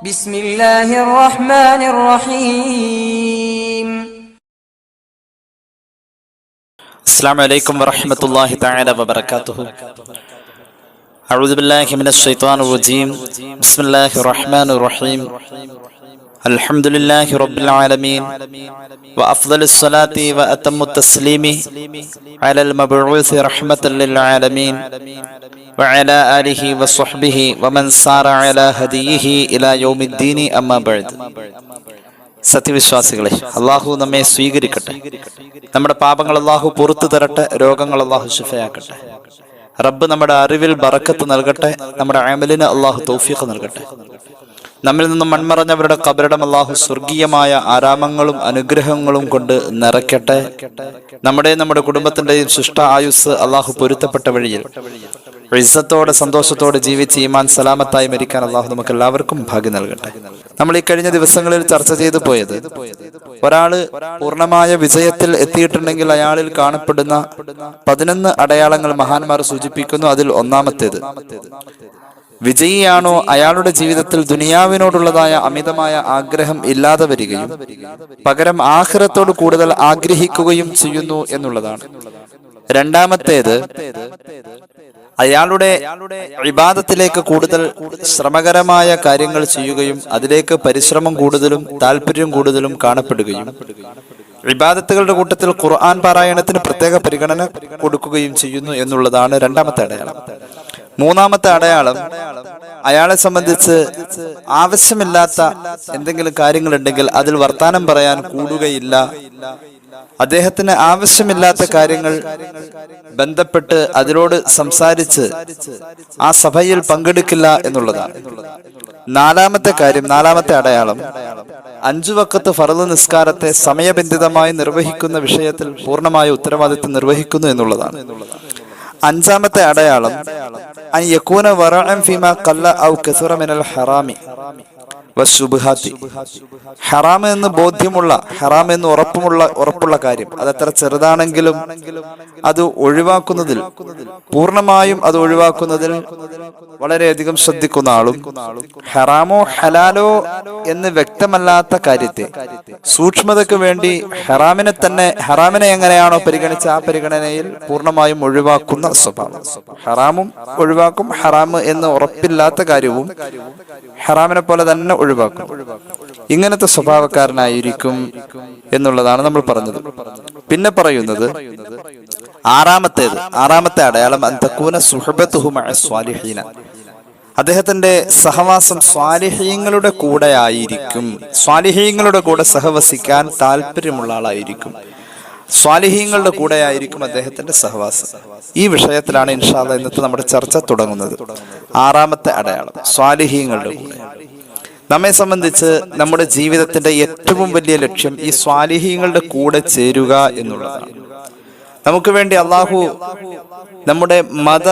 بسم الله الرحمن الرحيم. السلام عليكم ورحمة الله تعالى وبركاته. أعوذ بالله من الشيطان الرجيم. بسم الله الرحمن الرحيم. الحمد لله رب العالمين وأفضل الصلاة وأتم التسليم على المبعوث رحمة للعالمين وعلى آله وصحبه ومن سار على هديه إلى يوم الدين أما بعد. സത്യവിശ്വാസികളെ, അള്ളാഹു നമ്മെ സ്വീകരിക്കട്ടെ. നമ്മുടെ പാപങ്ങൾ അള്ളാഹു പുറത്തു തരട്ടെ. രോഗങ്ങൾ അള്ളാഹു ശിഫയാക്കട്ടെ. റബ്ബ് നമ്മുടെ അറിവിൽ ബറക്കത്ത് നൽകട്ടെ. നമ്മുടെ അമലിന് അള്ളാഹു തൗഫീഖ് നൽകട്ടെ. നമ്മിൽ നിന്നും മൺമറഞ്ഞവരുടെ ഖബറിടം അള്ളാഹു സ്വർഗീയമായ ആരാമങ്ങളും അനുഗ്രഹങ്ങളും കൊണ്ട് നിറയ്ക്കട്ടെ. നമ്മുടെ കുടുംബത്തിന്റെയും ശിഷ്ട ആയുസ് അള്ളാഹു പൊരുത്തപ്പെട്ട വഴിയിൽ ഇസ്സത്തോടെ സന്തോഷത്തോടെ ജീവിച്ച് ഈമാൻ സലാമത്തായി മരിക്കാൻ അള്ളാഹു നമുക്ക് എല്ലാവർക്കും ഭാഗ്യം നൽകട്ടെ. നമ്മൾ ഈ കഴിഞ്ഞ ദിവസങ്ങളിൽ ചർച്ച ചെയ്തു പോയത്, ഒരാള് പൂർണ്ണമായ വിജയത്തിൽ എത്തിയിട്ടുണ്ടെങ്കിൽ അയാളിൽ കാണപ്പെടുന്ന 11 അടയാളങ്ങൾ മഹാന്മാർ സൂചിപ്പിക്കുന്നു. അതിൽ ഒന്നാമത്തേത്, വിജയിയാണോ അയാളുടെ ജീവിതത്തിൽ ദുനിയാവിനോടുള്ളതായ അമിതമായ ആഗ്രഹം ഇല്ലാതെ വരികയും പകരം ആഖിറത്തോട് കൂടുതൽ ആഗ്രഹിക്കുകയും ചെയ്യുന്നു എന്നുള്ളതാണ്. രണ്ടാമത്തേത്, അയാളുടെ ഇബാദത്തിലേക്ക് കൂടുതൽ ശ്രമകരമായ കാര്യങ്ങൾ ചെയ്യുകയും അതിലേക്ക് പരിശ്രമം കൂടുതലും താല്പര്യം കൂടുതലും കാണപ്പെടുകയും ഇബാദത്തുകളുടെ കൂട്ടത്തിൽ ഖുർആൻ പാരായണത്തിന് പ്രത്യേക പരിഗണന കൊടുക്കുകയും ചെയ്യുന്നു എന്നുള്ളതാണ് രണ്ടാമത്തെ അടയാളം. മൂന്നാമത്തെ അടയാളം, അയാളെ സംബന്ധിച്ച് ആവശ്യമില്ലാത്ത എന്തെങ്കിലും കാര്യങ്ങളുണ്ടെങ്കിൽ അതിൽ വർത്താനം പറയാൻ കൂടുകയില്ല. അദ്ദേഹത്തിന് ആവശ്യമില്ലാത്ത കാര്യങ്ങൾ ബന്ധപ്പെട്ട് അതിനോട് സംസാരിച്ച് ആ സഭയിൽ പങ്കെടുക്കില്ല എന്നുള്ളതാണ്. നാലാമത്തെ അടയാളം, 5 വഖത്ത് ഫർള് നിസ്കാരത്തെ സമയബന്ധിതമായി നിർവഹിക്കുന്ന വിഷയത്തിൽ പൂർണ്ണമായ ഉത്തരവാദിത്വം നിർവഹിക്കുന്നു എന്നുള്ളതാണ്. അഞ്ചാമത്തെ അടയാളം, അൻ യകൂന വറഅൻ ഫീമാ ഖല്ല ഔ കസറ മിനൽ ഹറാമി വശുബ്ഹാത്തി. ഹറാം എന്ന് ബോധ്യമുള്ള, ഹറാം എന്ന് ഉറപ്പുള്ള കാര്യം, അത് എത്ര ചെറുതാണെങ്കിലും അത് ഒഴിവാക്കുന്നതിൽ, പൂർണ്ണമായും അത് ഒഴിവാക്കുന്നതിൽ വളരെയധികം ശ്രദ്ധിക്കുന്ന ആളും, ഹറാമോ ഹലാലോ എന്ന് വ്യക്തമല്ലാത്ത കാര്യത്തെ സൂക്ഷ്മതയ്ക്ക് വേണ്ടി ഹറാമിനെ എങ്ങനെയാണോ പരിഗണിച്ച ആ പരിഗണനയിൽ പൂർണ്ണമായും ഒഴിവാക്കുന്ന സ്വഭാവം. ഹറാമും ഒഴിവാക്കും, ഹറാം എന്ന് ഉറപ്പില്ലാത്ത കാര്യവും ഹറാമിനെ പോലെ തന്നെ ഒഴിവാക്കും. ഇങ്ങനത്തെ സ്വഭാവക്കാരനായിരിക്കും എന്നുള്ളതാണ് നമ്മൾ പറഞ്ഞത്. പിന്നെ പറയുന്നത് ആറാമത്തെ അടയാളം, അൻ തകൂന സുഹബതുഹു മഅ സ്വാലിഹീന. അദ്ദേഹത്തിന്റെ സഹവാസം സ്വാലിഹീങ്ങളുടെ കൂടെ ആയിരിക്കും. സ്വാലിഹീങ്ങളുടെ കൂടെ സഹവസിക്കാൻ താല്പര്യമുള്ള ആളായിരിക്കും. സ്വാലിഹീങ്ങളുടെ കൂടെ ആയിരിക്കും അദ്ദേഹത്തിന്റെ സഹവാസം. ഈ വിഷയത്തിലാണ് ഇൻഷാ അല്ലാഹ് ഇന്നത്തെ നമ്മുടെ ചർച്ച തുടങ്ങുന്നത്. ആറാമത്തെ അടയാളം, സ്വാലിഹീങ്ങളുടെ കൂടെ. നമ്മെ സംബന്ധിച്ച് നമ്മുടെ ജീവിതത്തിന്റെ ഏറ്റവും വലിയ ലക്ഷ്യം ഈ സ്വാലിഹീങ്ങളുടെ കൂടെ ചേരുക എന്നുള്ളതാണ്. നമുക്ക് വേണ്ടി അള്ളാഹു നമ്മുടെ മത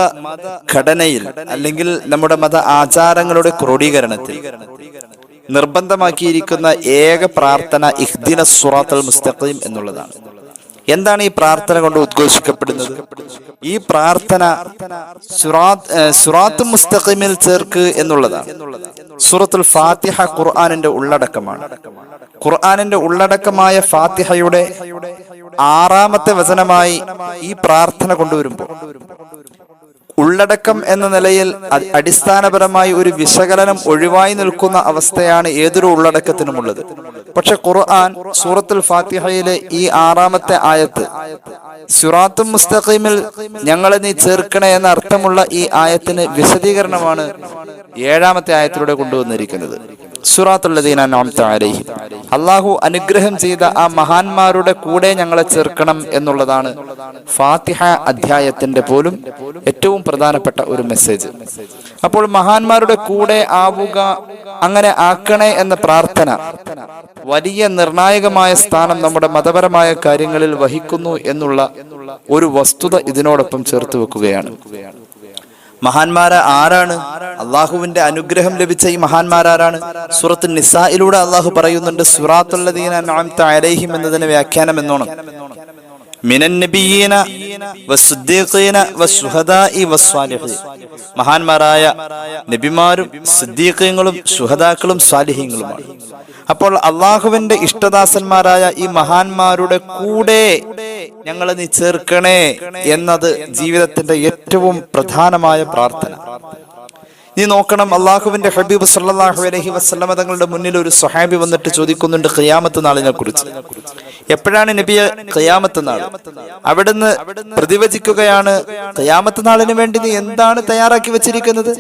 ഘടനയിൽ അല്ലെങ്കിൽ നമ്മുടെ മത ആചാരങ്ങളുടെ ക്രോഡീകരണത്തിൽ നിർബന്ധമാക്കിയിരിക്കുന്ന ഏക പ്രാർത്ഥന ഇഹ്ദിന സിറാത്തൽ മുസ്തഖീം എന്നുള്ളതാണ്. എന്താണ് ഈ പ്രാർത്ഥന കൊണ്ട് ഉദ്ഘോഷിക്കപ്പെടുന്നത്? ഈ പ്രാർത്ഥന സിറാത്തുൽ മുസ്തഖീമിൽ ചേർക്ക് എന്നുള്ളതാണ്. സൂറത്തുൽ ഫാത്തിഹ ഖുർആനിന്റെ ഉള്ളടക്കമാണ്. ഖുർആനിന്റെ ഉള്ളടക്കമായ ഫാത്തിഹയുടെ 6ാമത്തെ വചനമായി ഈ പ്രാർത്ഥന കൊണ്ടുവരുമ്പോൾ ഉള്ളടക്കം എന്ന നിലയിൽ അടിസ്ഥാനപരമായി ഒരു വിശകലനം ഒഴിവായി നിൽക്കുന്ന അവസ്ഥയാണ് ഏതൊരു ഉള്ളടക്കത്തിനുമുള്ളത്. പക്ഷെ ഖുർആൻ സൂറത്തുൽ ഫാത്തിഹയിലെ ഈ 6ാമത്തെ ആയത്ത്, സിറാത്തുൽ മുസ്തഖീമിൽ ഞങ്ങളെ നീ ചേർക്കണേ എന്ന അർത്ഥമുള്ള ഈ ആയത്തിന് വിശദീകരണമാണ് 7ാമത്തെ ആയത്തിലൂടെ കൊണ്ടുവന്നിരിക്കുന്നത്. സിറാത്തുൽ ലദീന അൻഅംത അലൈഹിം, അല്ലാഹു അനുഗ്രഹം ചെയ്ത ആ മഹാന്മാരുടെ കൂടെ ഞങ്ങളെ ചേർക്കണം എന്നുള്ളതാണ് ഫാത്തിഹ അധ്യായത്തിന്റെ പോലും ഏറ്റവും പ്രധാനപ്പെട്ട ഒരു മെസ്സേജ്. അപ്പോൾ മഹാന്മാരുടെ കൂടെ ആവുക, അങ്ങനെ ആക്കണേ എന്ന പ്രാർത്ഥന വലിയ നിർണായകമായ സ്ഥാനം നമ്മുടെ മതപരമായ കാര്യങ്ങളിൽ വഹിക്കുന്നു എന്നുള്ള ഒരു വസ്തുത ഇതിനോടൊപ്പം ചേർത്ത് വെക്കുകയാണ്. മഹാന്മാര് ആരാണ്? അള്ളാഹുവിന്റെ അനുഗ്രഹം ലഭിച്ച ഈ മഹാന്മാരാരാണ്? സൂറത്തുൽ നിസായിലൂടെ അള്ളാഹു പറയുന്നുണ്ട്, സിറാത്തുൽ ലദീന അൻഅംത അലൈഹിം എന്നതിന് വ്യാഖ്യാനം എന്നോണം മിനൻ നബിയ്യീന വസ്സുദ്ദീഖീന വസ്സുഹദാഇ വസ്സാലിഹീൻ. മഹാന്മാരായ നബിമാരും സിദ്ദീഖീങ്ങളും ശുഹദാക്കളും സ്വാലിഹീങ്ങളുമാണ്. അപ്പോൾ അള്ളാഹുവിന്റെ ഇഷ്ടദാസന്മാരായ ഈ മഹാന്മാരുടെ കൂടെ ഞങ്ങളെ നീ ചേർക്കണേ എന്നത് ജീവിതത്തിന്റെ ഏറ്റവും പ്രധാനമായ പ്രാർത്ഥന. നീ നോക്കണം, അള്ളാഹുവിന്റെ ഹബീബ് സല്ലല്ലാഹു അലൈഹി വസല്ലമ തങ്ങളുടെ മുന്നിൽ ഒരു സ്വഹാബി വന്നിട്ട് ചോദിക്കുന്നുണ്ട് ഖിയാമത്ത് നാളിനെ കുറിച്ച്. എപ്പോഴാണ് നബിയെ ഖിയാമത്ത് നാൾ? അവിടുന്ന് പ്രതിവചിക്കുകയാണ്, ഖിയാമത്ത് നാളിന് വേണ്ടി നീ എന്താണ് തയ്യാറാക്കി വെച്ചിരിക്കുന്നത്?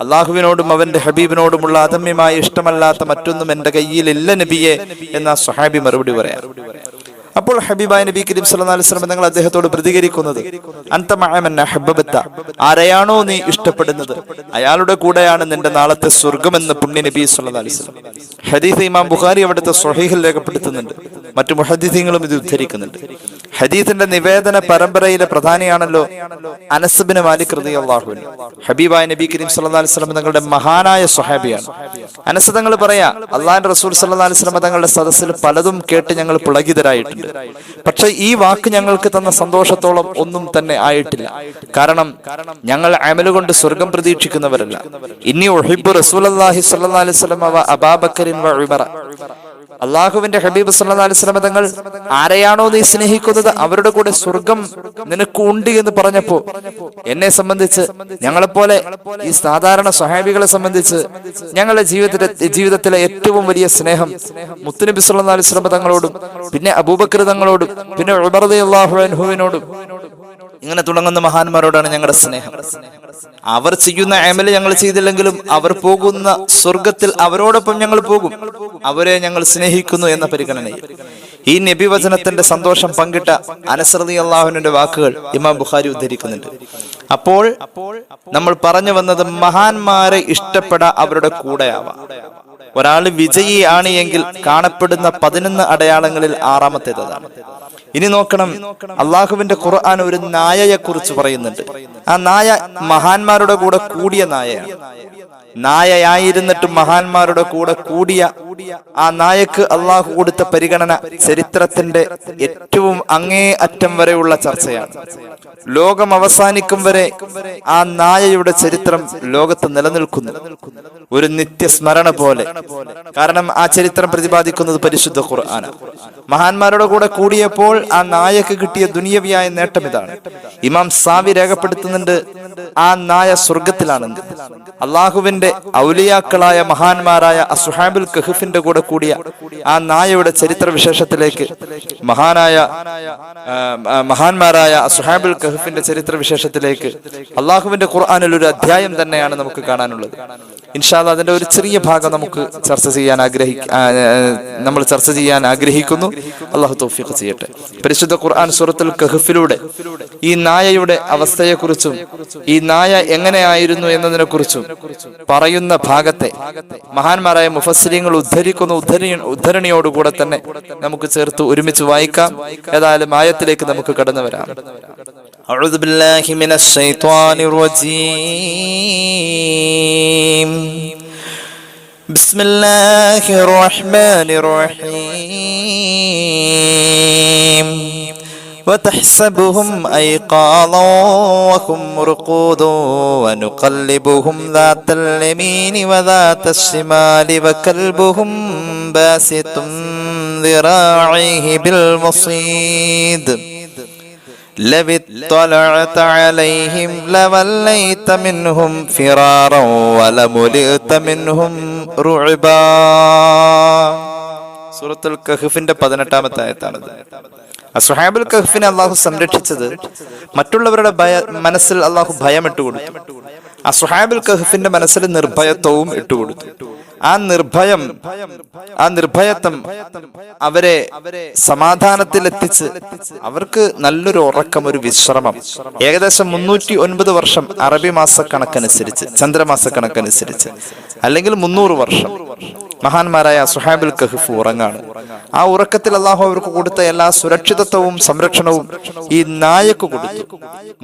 അള്ളാഹുവിനോടും അവന്റെ ഹബീബിനോടുമുള്ള അദമ്യമായ ഇഷ്ടമല്ലാത്ത മറ്റൊന്നും എന്റെ കയ്യിലില്ല നബിയെ എന്ന സ്വഹാബി മറുപടി പറയാം. അപ്പോൾ ഹബീബായ നബി കരീം സല്ലല്ലാഹു അലൈഹി വസല്ലം തങ്ങൾ അദ്ദേഹത്തോട് പ്രതികരിക്കുന്നത്, അൻത മഅ മൻ അഹബ്ബത, ആരെയാണോ നീ ഇഷ്ടപ്പെടുന്നത് അയാളുടെ കൂടെയാണ് നിന്റെ നാളത്തെ സ്വർഗമെന്ന് പുണ്യ നബി സല്ലല്ലാഹു അലൈഹി വസല്ലം. ഹദീസ് ഇമാം ബുഖാരി അവിടുത്തെ സ്വഹീഹിൽ രേഖപ്പെടുത്തുന്നുണ്ട്, മറ്റു മുഹദ്ദിസീങ്ങളും ഇത് ഉദ്ധരിക്കുന്നുണ്ട്. ഹദീസിന്റെ നിവേദന പരമ്പരയിലെ പ്രധാനിയാണല്ലോ അനസ് ബിൻ മാലിക് റളിയല്ലാഹു അൻഹു. ഹബീബായ നബി കരീം സല്ലല്ലാഹു അലൈഹി വസല്ലം തങ്ങളുടെ മഹാനായ സ്വഹാബിയാണ്. അനസ് തങ്ങൾ പറയാ, അള്ളാഹുവിന്റെ റസൂൽ സല്ലല്ലാഹു അലൈഹി വസല്ലം തങ്ങളുടെ സദസ്സിൽ പലതും കേട്ട് ഞങ്ങൾ പുളകിതരായിട്ടുണ്ട്. പക്ഷെ ഈ വാക്ക് ഞങ്ങൾക്ക് തന്ന സന്തോഷത്തോളം ഒന്നും തന്നെ ആയിട്ടില്ല. കാരണം ഞങ്ങൾ അമല് കൊണ്ട് സ്വർഗം പ്രതീക്ഷിക്കുന്നവരല്ല. ഇന്നി ഉഹിബ്ബു റസൂലുള്ളാഹി സ്വല്ലല്ലാഹു അലൈഹി വസല്ലം വ അബൂബക്കറിൻ വ ഉമറ. അള്ളാഹുവിന്റെ ഹബീബ് സല്ലല്ലാഹു അലൈഹി വസല്ലം തങ്ങൾ ആരെയാണോ നീ സ്നേഹിക്കുന്നത് അവരുടെ കൂടെ സ്വർഗം നിനക്ക് ഉണ്ട് എന്ന് പറഞ്ഞപ്പോ എന്നെ സംബന്ധിച്ച്, ഞങ്ങളെപ്പോലെ ഈ സാധാരണ സ്വഹാബികളെ സംബന്ധിച്ച് ഞങ്ങളുടെ ജീവിതത്തിലെ ഏറ്റവും വലിയ സ്നേഹം മുത്തുനബി സല്ലല്ലാഹു അലൈഹി വസല്ലം തങ്ങളോടും പിന്നെ അബൂബക്കർ തങ്ങളോടും പിന്നെ ഉമർ റളിയല്ലാഹു അൻഹുവിനോടും ഇങ്ങനെ തുടങ്ങുന്ന മഹാന്മാരോടാണ് ഞങ്ങളുടെ സ്നേഹം. അവർ ചെയ്യുന്ന അമല് ഞങ്ങൾ ചെയ്തില്ലെങ്കിലും അവർ പോകുന്ന സ്വർഗത്തിൽ അവരോടൊപ്പം ഞങ്ങൾ പോകും. അവരെ ഞങ്ങൾ സ്നേഹിക്കുന്നു എന്ന പരിഗണനയിൽ ഈ നബി വചനത്തിന്റെ സന്തോഷം പങ്കിട്ട അനസ് റളിയല്ലാഹുവിന്റെ വാക്കുകൾ ഇമാം ബുഖാരി ഉദ്ധരിക്കുന്നുണ്ട്. അപ്പോൾ നമ്മൾ പറഞ്ഞു വന്നത്, മഹാന്മാരെ ഇഷ്ടപ്പെടാൻ അവരുടെ കൂടെയാവാം. ഒരാൾ വിജയിയാണ് എങ്കിൽ കാണപ്പെടുന്ന 11 അടയാളങ്ങളിൽ 6ാമത്തേതാണ്. ഇനി നോക്കണം, അള്ളാഹുവിന്റെ ഖുർആൻ ഒരു നായയെ കുറിച്ച് പറയുന്നുണ്ട്. ആ നായ മഹാന്മാരുടെ കൂടെ കൂടിയ നായയാണ്. നായയായിരുന്നിട്ട് മഹാന്മാരുടെ കൂടെ കൂടിയ ആ നായക്ക് അള്ളാഹു കൊടുത്ത പരിഗണന ചരിത്രത്തിന്റെ ഏറ്റവും അങ്ങേ അറ്റം വരെയുള്ള ചർച്ചയാണ്. ലോകം അവസാനിക്കും വരെ ആ നായയുടെ ചരിത്രം ലോകത്ത് നിലനിൽക്കുന്നു, ഒരു നിത്യസ്മരണ പോലെ. കാരണം ആ ചരിത്രം പ്രതിപാദിക്കുന്നത് പരിശുദ്ധ ഖുർആനാണ്. മഹാന്മാരുടെ കൂടെ കൂടിയപ്പോൾ ആ നായക്ക് കിട്ടിയ ദുനിയവിയായ നേട്ടം ഇതാണ്. ഇമാം സാവി രേഖപ്പെടുത്തുന്നുണ്ട്, ആ നായ സ്വർഗത്തിലാണെന്ന്. അള്ളാഹുവിന്റെ ഔലിയാക്കളായ മഹാന്മാരായ അസ്ഹാബുൽ കഹ്ഫിന്റെ കൂടെ കൂടിയ ആ നായയുടെ ചരിത്ര വിശേഷത്തിലേക്ക്, മഹാന്മാരായ അസ്ഹാബുൽ കഹ്ഫിന്റെ ചരിത്ര വിശേഷത്തിലേക്ക് അള്ളാഹുവിന്റെ ഖുർആനിൽ ഒരു അധ്യായം തന്നെയാണ് നമുക്ക് കാണാനുള്ളത്. ഇൻഷാ അല്ലാഹ് അതിന്റെ ഒരു ചെറിയ ഭാഗം നമുക്ക് ചർച്ച ചെയ്യാൻ ആഗ്രഹിക്കുന്നു. അള്ളാഹു തൗഫീഖ് ചെയ്യട്ടെ. പരിശുദ്ധ ഖുർആൻ സൂറത്തുൽ കഹ്ഫിലൂടെ ഈ നായയുടെ അവസ്ഥയെക്കുറിച്ചും ഈ നായ എങ്ങനെയായിരുന്നു എന്നതിനെ കുറിച്ചും പറയുന്ന ഭാഗത്തെ മഹാന്മാരായ മുഫസ്സിരീങ്ങൾ ഉദ്ധരിക്കുന്ന ഉദ്ധരണിയോടുകൂടെ തന്നെ നമുക്ക് ചേർത്ത് ഒരുമിച്ച് വായിക്കാം. ഏതായാലും ആയത്തിലേക്ക് നമുക്ക് കടന്നു വരാം. അഊദു ബില്ലാഹി മിനശ് ശൈത്വാനിർ റജീം. ബിസ്മില്ലാഹിർ റഹ്മാനിർ റഹീം. وتحسبهم أيقاظا وهم رقود ونقلبهم ذات اليمين وذات الشمال وكلبهم باسط ذراعيه بالوصيد لو اطلعت عليهم لوليت منهم فرارا ولملئت منهم رعبا. സൂറത്തുൽ കഹ്ഫിന്റെ 18ാമത്തെ ആയത്താണിത്. അസ്ഹാബുൽ കഹ്ഫിനെ അള്ളാഹു സംരക്ഷിച്ചത് മറ്റുള്ളവരുടെ മനസ്സിൽ അള്ളാഹു ഭയം ഇട്ടുകൊടുത്തു. അസ്ഹാബുൽ കഹ്ഫിന്റെ മനസ്സിൽ നിർഭയത്വവും ഇട്ടുകൊടുത്തു. ആ നിർഭയത്വം അവരെ സമാധാനത്തിലെത്തിച്ച് അവർക്ക് നല്ലൊരു ഉറക്കം, ഒരു വിശ്രമം. ഏകദേശം 309 വർഷം അറബി മാസക്കണക്കനുസരിച്ച്, ചന്ദ്രമാസക്കണക്കനുസരിച്ച്, അല്ലെങ്കിൽ 300 വർഷം മഹാന്മാരായ അസ്ഹാബുൽ കഹ്ഫ് ഉറങ്ങാണ്. ആ ഉറക്കത്തിൽ അള്ളാഹു അവർക്ക് കൊടുത്ത എല്ലാ സുരക്ഷിതത്വവും സംരക്ഷണവും ഈ നായക്ക് കൊടുത്തു.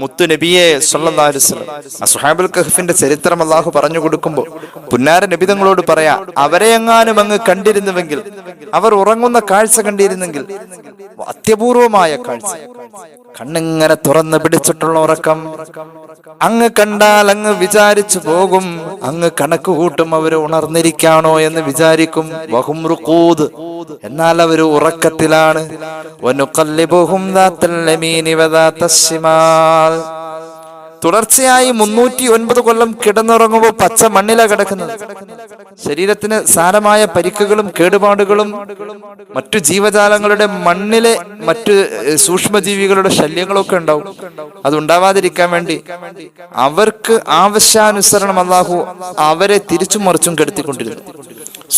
മുത്തു നബിയെ സല്ലല്ലാഹു അലൈഹി വസല്ലം അസ്ഹാബുൽ കഹ്ഫിന്റെ ചരിത്രം അള്ളാഹു പറഞ്ഞു കൊടുക്കുമ്പോൾ പുന്നാര നബി തങ്ങളോട് പറയാ, പറയാ, അവരെ എങ്ങാനും അങ്ങ് കണ്ടിരുന്നുവെങ്കിൽ, അവർ ഉറങ്ങുന്ന കാഴ്ച കണ്ടിരുന്നെങ്കിൽ, അത്യപൂർവമായ കാഴ്ച, കണ്ണിങ്ങനെ തുറന്ന് പിടിച്ചിട്ടുള്ള ഉറക്കം, അങ്ങ് കണ്ടാൽ അങ്ങ് വിചാരിച്ചു പോകും, അങ്ങ് കണക്ക് കൂട്ടും അവര് ഉണർന്നിരിക്കാണോ എന്ന് വിചാരിക്കും. വഹും റുഖൂദ്, എന്നാൽ അവര് ഉറക്കത്തിലാണ്. വനുഖല്ലിബുഹും ദാത്തൽ യമീനി വദാത്തശ് ശിമാൽ, തുടർച്ചയായി 309 കൊല്ലം കിടന്നുറങ്ങുമ്പോൾ പച്ച മണ്ണിലാ കിടക്കുന്നത്. ശരീരത്തിന് സാരമായ പരിക്കുകളും കേടുപാടുകളും മറ്റു ജീവജാലങ്ങളുടെ മണ്ണിലെ മറ്റു സൂക്ഷ്മജീവികളുടെ ശല്യങ്ങളൊക്കെ ഉണ്ടാവും. അതുണ്ടാവാതിരിക്കാൻ വേണ്ടി അവർക്ക് ആവശ്യാനുസരണം അല്ലാഹു അവരെ തിരിച്ചും മറിച്ചും കെടുത്തിക്കൊണ്ടിരുന്നു.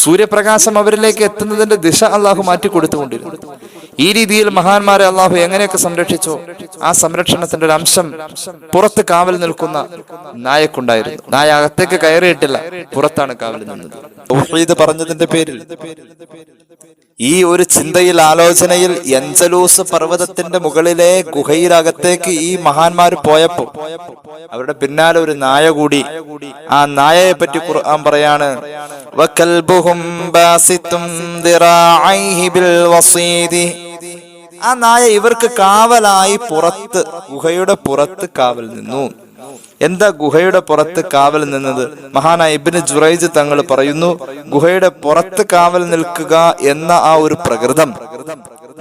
സൂര്യപ്രകാശം അവരിലേക്ക് എത്തുന്നതിന്റെ ദിശ അല്ലാഹു മാറ്റി കൊടുത്തുകൊണ്ടിരുന്നു. ഈ രീതിയിൽ മഹാന്മാരെ അല്ലാഹു എങ്ങനെയൊക്കെ സംരക്ഷിച്ചോ ആ സംരക്ഷണത്തിന്റെ ഒരു അംശം പുറത്ത് കാവൽ നിൽക്കുന്ന നായക്കുണ്ടായിരുന്നു. നായ അകത്തേക്ക് കയറിയിട്ടില്ല, പുറത്താണ് കാവൽ നിന്നത്. തൗഹീദ് പറഞ്ഞതിന്റെ പേരിൽ ഈ ഒരു ചിന്തയിൽ, ആലോചനയിൽ എൻസലൂസ് പർവ്വതത്തിന്റെ മുകളിലെ ഗുഹയിലകത്തേക്ക് ഈ മഹാന്മാർ പോയപ്പോ അവരുടെ പിന്നാലെ ഒരു നായ കൂടി. ആ നായയെ പറ്റി ഖുർആൻ പറയാണ്, വകൽബുഹും ബാസിത്തും ദിറാഇഹി ബിൽ വസീദി, ആ നായ ഇവർക്ക് കാവലായി പുറത്ത്, ഗുഹയുടെ പുറത്ത് കാവൽ നിന്നു. എന്താ ഗുഹയുടെ പുറത്ത് കാവൽ നിന്നത്? മഹാനായ ഇബ്നു ജുറൈജ് തങ്ങൾ പറയുന്നു, ഗുഹയുടെ പുറത്ത് കാവൽ നിൽക്കുക എന്ന ആ ഒരു പ്രകൃതം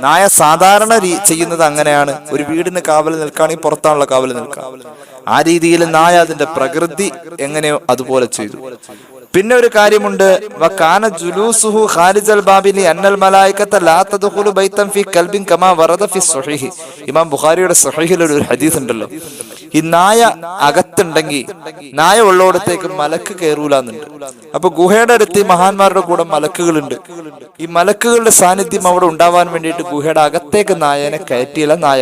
നായ സാധാരണ ചെയ്യുന്നത് അങ്ങനെയാണ്. ഒരു വീടിന് കാവൽ നിൽക്കുകയാണെങ്കിൽ പുറത്താണുള്ള കാവൽ നിൽക്കുക. ആ രീതിയിൽ നായ അതിന്റെ പ്രകൃതി എങ്ങനെയോ അതുപോലെ ചെയ്തു. പിന്നെ ഒരു കാര്യമുണ്ട്, വകാന ജുലൂസുഹു ഖാരിജൽ ബാബിലി അന്നൽ മലായികത ലാ തദ്ഖുലു ബൈതൻ ഫീ കൽബിൻ കമാ വറദ ഫീ സ്വഹീഹ്. ഇമാം ബുഖാരിയുടെ സ്വഹീഹിൽ ഒരു ഹദീസ് ഉണ്ടല്ലോ, ഈ നായ അകത്തുണ്ടെങ്കിൽ നായ ഉള്ളോടത്തേക്ക് മലക്ക് കയറൂലെന്നുണ്ട്. അപ്പൊ ഗുഹയുടെ അടുത്ത് ഈ മഹാന്മാരുടെ കൂടെ മലക്കുകളുണ്ട്. ഈ മലക്കുകളുടെ സാന്നിധ്യം അവിടെ ഉണ്ടാവാൻ വേണ്ടിയിട്ട് ഗുഹയുടെ അകത്തേക്ക് നായനെ കയറ്റിയില്ല, നായ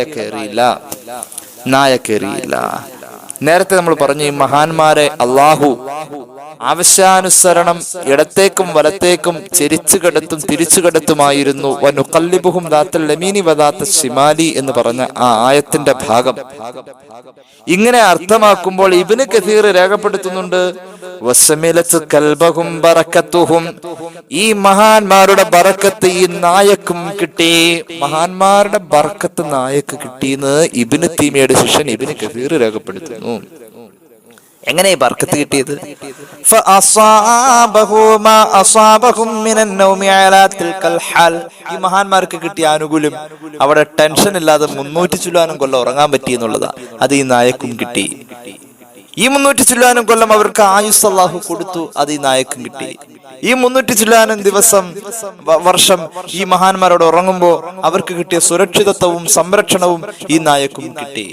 കയറിയില്ല. നേരത്തെ നമ്മൾ പറഞ്ഞു, ഈ മഹാന്മാരെ അള്ളാഹു ആവശ്യാനുസരണം ഇടത്തേക്കും വലത്തേക്കും ചെരിച്ചു കെടുത്തും തിരിച്ചു കെടുത്തുമായിരുന്നു. വനുഖല്ലിബുഹും ദാത്തൽ യമീനി വദാത്തശ് ശിമാലി എന്ന് പറഞ്ഞ ആ ആയത്തിന്റെ ഭാഗം ഇങ്ങനെ അർത്ഥമാക്കുമ്പോൾ ഇബ്നു കസീർ രേഖപ്പെടുത്തുന്നുണ്ട്, വസമിലത്ത് കൽബഹും ബറക്കത്തുഹും, ഈ മഹാന്മാരുടെ ബറക്കത്ത് ഈ നായക്കും കിട്ടി. മഹാന്മാരുടെ ബറക്കത്ത് നായക്ക് കിട്ടിയെന്ന് ഇബ്നു തൈമിയയുടെ ശിഷ്യൻ ഇബ്നു കസീർ രേഖപ്പെടുത്തുന്നു. എങ്ങനെ ബർക്കത്ത് കിട്ടിയത്? ഈ മഹാന്മാർക്ക് കിട്ടിയ ആനുകൂല്യം അവിടെ ടെൻഷൻ ഇല്ലാതെ 300 ചില്ലാനും കൊല്ലം ഉറങ്ങാൻ പറ്റി എന്നുള്ളതാ. അത് ഈ നായക്കും കിട്ടി. ഈ 300 ചില്ലാനും കൊല്ലം അവർക്ക് ആയുസ് അല്ലാഹു കൊടുത്തു, അത് ഈ നായക്കും കിട്ടി. ഈ 300 ചില്ലാനും ദിവസം വർഷം ഈ മഹാന്മാരോട് ഉറങ്ങുമ്പോൾ അവർക്ക് കിട്ടിയ സുരക്ഷിതത്വവും സംരക്ഷണവും ഈ നായക്കും കിട്ടി.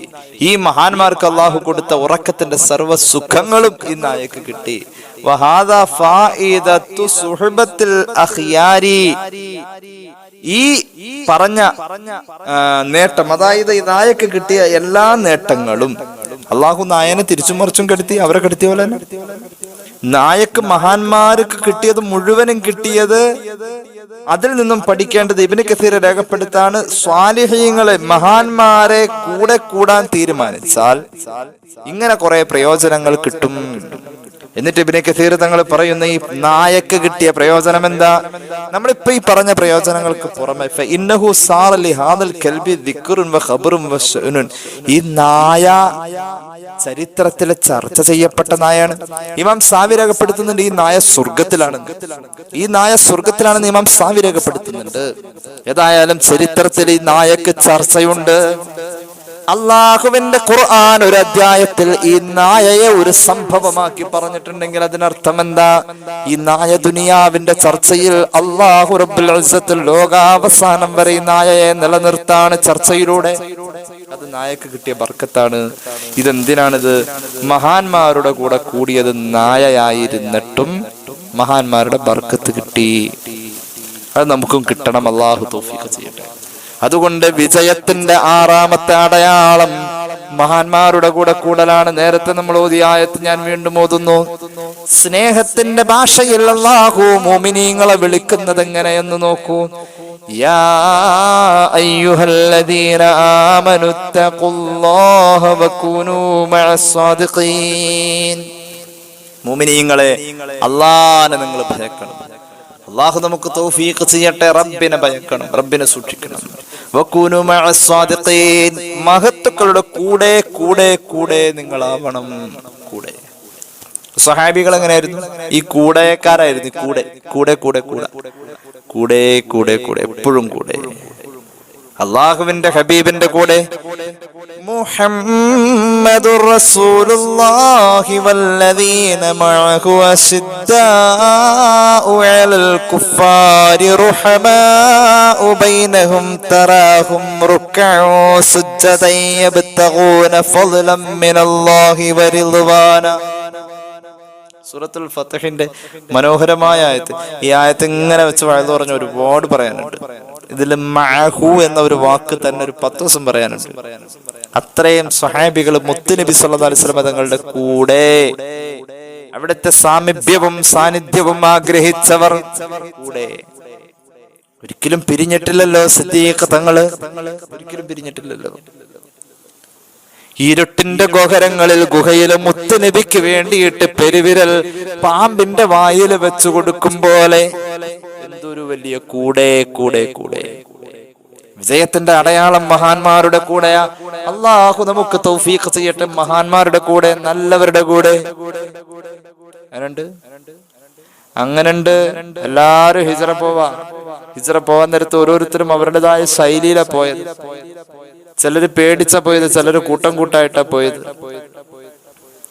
ഈ മഹാന്മാർക്ക് അല്ലാഹു കൊടുത്ത ഉറക്കത്തിന്റെ സർവ്വ സുഖങ്ങളും ഈ നായക്ക് കിട്ടി. വഹാദാ ഫായിദത്തു സുഹബത്തിൽ അഖ്യാരി, ഈ പറഞ്ഞ നേട്ടം, അതായത് ഈ നായക്ക് കിട്ടിയ എല്ലാ നേട്ടങ്ങളും അള്ളാഹു നായനെ തിരിച്ചും മറിച്ചും കെടുത്തി, അവരെ കെടുത്തിയ പോലെ തന്നെ നായക്ക് മഹാന്മാർക്ക് കിട്ടിയത് മുഴുവനും കിട്ടിയത്. അതിൽ നിന്നും പഠിക്കേണ്ടത് ഇബ്നു കസീർ രേഖപ്പെടുത്താണ്, സ്വാലിഹീങ്ങളെ മഹാന്മാരെ കൂടെ കൂടാൻ തീരുമാനിച്ചാൽ ഇങ്ങനെ കുറെ പ്രയോജനങ്ങൾ കിട്ടും. എന്നിട്ട് ഇബ്നു കസീർ തങ്ങൾ പറയുന്ന ഈ നായക്ക് കിട്ടിയ പ്രയോജനം എന്താ? നമ്മളിപ്പോ ഈ പറഞ്ഞ പ്രയോജനങ്ങൾക്ക് പുറമെ ഇന്നഹു സാറ ലിഹാദൽ കൽബി ദിക്റുൻ വഖബറുൻ വശഅനുൻ, ഈ നായ ചരിത്രത്തിലെ ചർച്ച ചെയ്യപ്പെട്ട നായാണ്. ഇമാം സാവി രേഖപ്പെടുത്തുന്നുണ്ട് ഈ നായ സ്വർഗത്തിലാണെന്ന്. ഈ നായ സ്വർഗത്തിലാണെന്ന് ഇമാം സാവി രേഖപ്പെടുത്തുന്നുണ്ട്. ഏതായാലും ചരിത്രത്തിൽ ഈ നായക്ക് ചർച്ചയുണ്ട്. അള്ളാഹുവിന്റെ ഖുർആൻ ഒരു അധ്യായത്തിൽ ഈ നായയെ ഒരു സംഭവമാക്കി പറഞ്ഞിട്ടുണ്ടെങ്കിൽ അതിനർത്ഥം എന്താ? ഈ നായ ദുനിയാവിന്റെ ചർച്ചയിൽ അള്ളാഹു റബ്ബുൽ ഇസ്സത്ത് ലോകാവസാനം വരെ ഈ നായയെ നിലനിർത്താണ് ചർച്ചയിലൂടെ. അത് നായക്ക് കിട്ടിയ ബർക്കത്താണ്. ഇതെന്തിനാണിത്? മഹാന്മാരുടെ കൂടെ കൂടിയത് നായയായിരുന്നിട്ടും മഹാന്മാരുടെ ബർക്കത്ത് കിട്ടി. അത് നമുക്കും കിട്ടണം. അള്ളാഹു തൗഫീഖ് ചെയ്യട്ടെ. അതുകൊണ്ട് വിജയത്തിന്റെ 6ാമത്തെ അടയാളം മഹാന്മാരുടെ കൂടെ കൂടലാണ്. നേരത്തെ നമ്മൾ ഓതിയ ആയത്ത് ഞാൻ വീണ്ടും ഓതുന്നു. സ്നേഹത്തിന്റെ ഭാഷയിൽ അല്ലാഹു മുഅ്മിനീങ്ങളെ വിളിക്കുന്നത് എങ്ങനെയെന്ന് നോക്കൂ. യാ അയ്യുഹല്ലദീന ആമനു തഖുല്ലാഹ വകൂനൂ മഅസ് സാദിഖീൻ. മുഅ്മിനീങ്ങളെ, അല്ലാഹനെ നിങ്ങൾ ഭയക്കണം. അല്ലാഹു നമുക്ക് തൗഫീഖ് ചെയ്യട്ടെ. റബ്ബിനെ ഭയക്കണം, റബ്ബിനെ സൂക്ഷിക്കണം. വകൂനു മഅസ് സാദിഖീൻ, മഹത്തുക്കളുടെ കൂടെ കൂടെ കൂടെ നിങ്ങളാവണം. കൂടെ സ്വഹാബികൾ എങ്ങനെയായിരുന്നു? ഈ കൂടെക്കാരായിരുന്നു. കൂടെ കൂടെ കൂടെ കൂടെ കൂടെ കൂടെ കൂടെ എപ്പോഴും കൂടെ. അല്ലാഹുവിന്റെ ഹബീബിന്റെ കൂടെ മുഹമ്മദുർ റസൂലുള്ളാഹി വല്ലദീന മഅഹു അശിദ്ദാഉ അലൽ കുഫാരി റുഹമാഉ ബൈനഹും തറാഹും റുക്അൻ സുജ്ജദൻ യബ്തഗൂന ഫളലൻ മിനല്ലാഹി വറിദ്വാന. സൂറത്തുൽ ഫത്ഹിന്റെ മനോഹരമായ ആയത്ത്. ഈ ആയത്ത് ഇങ്ങനെ വെച്ച് വഴുതു പറഞ്ഞ ഒരുപാട് പറയാനുണ്ട്. ഇതിൽ മഅഹു എന്ന ഒരു വാക്ക് തന്നെ ഒരു 10 ദിവസം പറയാനുണ്ട്. അത്രയും സ്വഹാബികൾ മുത്തുനബി സല്ലല്ലാഹു അലൈഹി വസല്ലം തങ്ങളുടെ കൂടെ, അവിടുത്തെ സാമീപ്യവും സാന്നിധ്യവും ആഗ്രഹിച്ചവർ കൂടെ. ഒരിക്കലും പിരിഞ്ഞിട്ടില്ലല്ലോ സിദ്ദീഖ് തങ്ങള്, ഒരിക്കലും പിരിഞ്ഞിട്ടില്ലല്ലോ. ഇരുട്ടിന്റെ ഗുഹയിൽ മുത്തുനബിക്ക് വേണ്ടിയിട്ട് പെരുവിരൽ പാമ്പിന്റെ വായിൽ വെച്ചു കൊടുക്കും പോലെ എന്തൊരു വലിയ കൂടെ കൂടെ കൂടെ. വിജയത്തിന്റെ അടയാളം മഹാന്മാരുടെ കൂടെയാ. അല്ലാഹു നമുക്ക് തൗഫീഖ് ചെയ്യട്ടെ. മഹാന്മാരുടെ കൂടെ, നല്ലവരുടെ കൂടെ. അങ്ങനുണ്ട്. എല്ലാരും ഹിജ്റ പോവാൻ നേരത്ത് ഓരോരുത്തരും അവരുടേതായ ശൈലിയിലാ പോയത്. ചിലര് പേടിച്ചാ പോയത്, ചിലര് കൂട്ടം കൂട്ടായിട്ടാ പോയത്.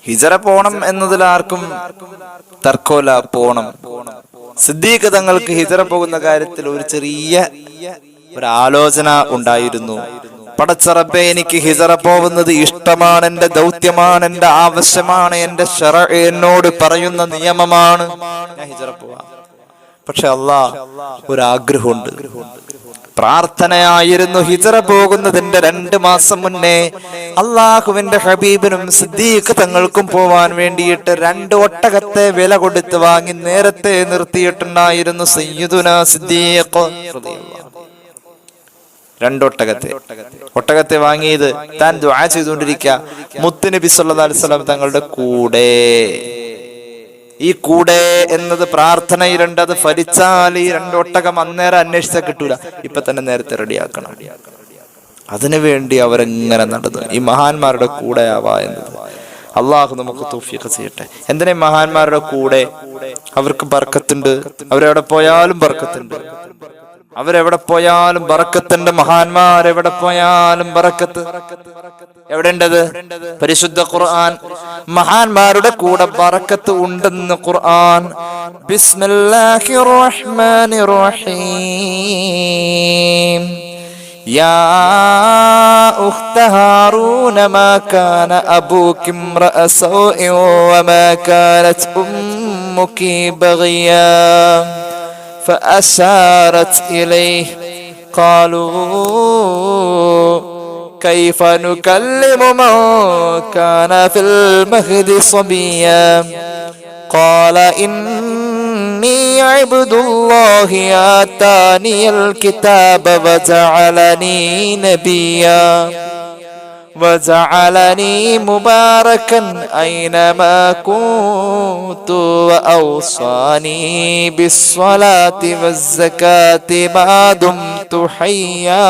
ഹിജ്റ പോണം എന്നതിൽ ആർക്കും തർക്കമില്ല, പോണം. സിദ്ദീഖ് തങ്ങൾക്ക് ഹിജ്റ പോകുന്ന കാര്യത്തിൽ ഒരു ചെറിയ ഒരു ആലോചന ഉണ്ടായിരുന്നു. പടച്ച റബ്ബേ, എനിക്ക് ഹിജ്റ പോകുന്നത് ഇഷ്ടമാണ്, എന്റെ ദൗത്യമാണ്, എന്റെ ആവശ്യമാണ്, എന്റെ ശറഅ എന്നോട് പറയുന്ന നിയമമാണ്, ഞാൻ ഹിജ്റ പോവാം. പക്ഷെ അല്ലാഹ് ഒരാഗ്രഹമുണ്ട്, പ്രാർത്ഥനയായിരുന്നു. ഹിജ്റ പോകുന്നതിന്റെ 2 മാസം മുന്നേ അല്ലാഹുവിന്റെ ഹബീബിനും സിദ്ദീഖ് തങ്ങൾക്കും പോവാൻ വേണ്ടിയിട്ട് 2 ഒട്ടകത്തെ വില കൊടുത്ത് വാങ്ങി നേരത്തെ നിർത്തിയിട്ടുണ്ടായിരുന്നു സയ്യിദുനാ സിദ്ദീഖ്. 2 ഒട്ടകത്തെ വാങ്ങിയത് താൻ ദുആ ചെയ്തുകൊണ്ടിരിക്കുക മുത്തുനബി സല്ലല്ലാഹു അലൈഹി വസല്ലം തങ്ങളുടെ കൂടെ. ഈ കൂടെ എന്നത് പ്രാർത്ഥനയിലുണ്ട്. അത് ഫലിച്ചാൽ ഈ 2 ഒട്ടകം അന്നേരം അന്വേഷിച്ചാൽ കിട്ടൂല, ഇപ്പൊ തന്നെ നേരത്തെ റെഡിയാക്കണം. അതിനുവേണ്ടി അവരെങ്ങനെ നടന്നു. ഈ മഹാന്മാരുടെ കൂടെ ആവാ എന്നത് അള്ളാഹു നമുക്ക് തൗഫീഖ് ചെയ്യട്ടെ. എന്തിനാ മഹാന്മാരുടെ കൂടെ? അവർക്ക് ബർക്കത്തുണ്ട്. അവരെവിടെ പോയാലും ബർക്കത്തുണ്ട്. ബറക്കത്തുണ്ട്. മഹാന്മാരെവിടെ പോയാലും ബറക്കത്ത്. എവിടെ ഉണ്ടത്? പരിശുദ്ധ ഖുർആൻ. മഹാന്മാരുടെ കൂടെ ബറക്കത്ത് ഉണ്ടെന്ന് ഖുർആൻ. ബിസ്മില്ലാഹിർ റഹ്മാനിർ റഹീം. യാ ഉഖ്ത ഹാറൂന മാ കാന അബൂകി ഇംറഅ സൗഇൻ വമാ കാനത് ഉമ്മുകി ബഗിയാ فأشارت إليه قالوا كيف نكلم من كان في المهد صبيا قال إني عبد الله آتاني الكتاب وجعلني نبيا وجعلني مباركا أينما كنت وأوصاني بالصلاة والزكاة ما دمت حيا.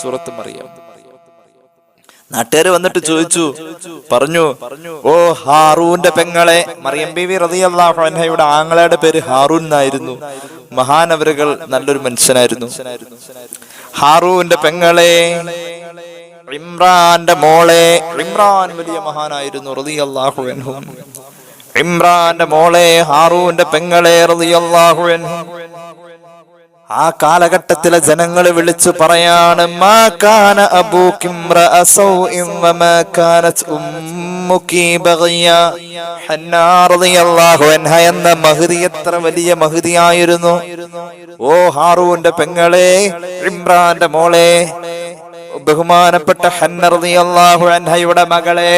സൂറത്ത് മറിയം. നാട്ടുകാര് വന്നിട്ട് പറഞ്ഞു, ഓ ഹാറൂന്റെ പെങ്ങളെ. മറിയം ബീവി റളിയല്ലാഹു അൻഹയുടെ ആങ്ങളയുടെ പേര് ഹാറൂൻ എന്നായിരുന്നു. മഹാനവറുകൾ നല്ലൊരു മനുഷ്യനായിരുന്നു. ഹാറൂന്റെ പെങ്ങളെ, ഇമ്രാന്റെ മോളെ. ഇമ്രാൻ വലിയ മഹാനായിരുന്നു റളിയല്ലാഹു അൻഹു. ഇമ്രാന്റെ മോളെ, ഹാറൂന്റെ പെങ്ങളെ റളിയല്ലാഹു അൻഹു. ആ കാലഘട്ടത്തിലെ ജനങ്ങളെ വിളിച്ചു പറയാണ്, മാ കാന അബൂകി ഇംറഅ സൗഇൻ വമാ കാനത് ഉമ്മുകി ബഗിയ. ഹന്നാ റളിയല്ലാഹു അൻഹ എന്ന മഹ്ദി എത്ര വലിയ മഹ്ദിയായിരുന്നു. ഓ ഹാറൂന്റെ പെങ്ങളെ, ഇമ്രാന്റെ മോളെ, ബഹുമാനപ്പെട്ട ഹന്ന റളിയല്ലാഹു അൻഹയുടെ മകളെ,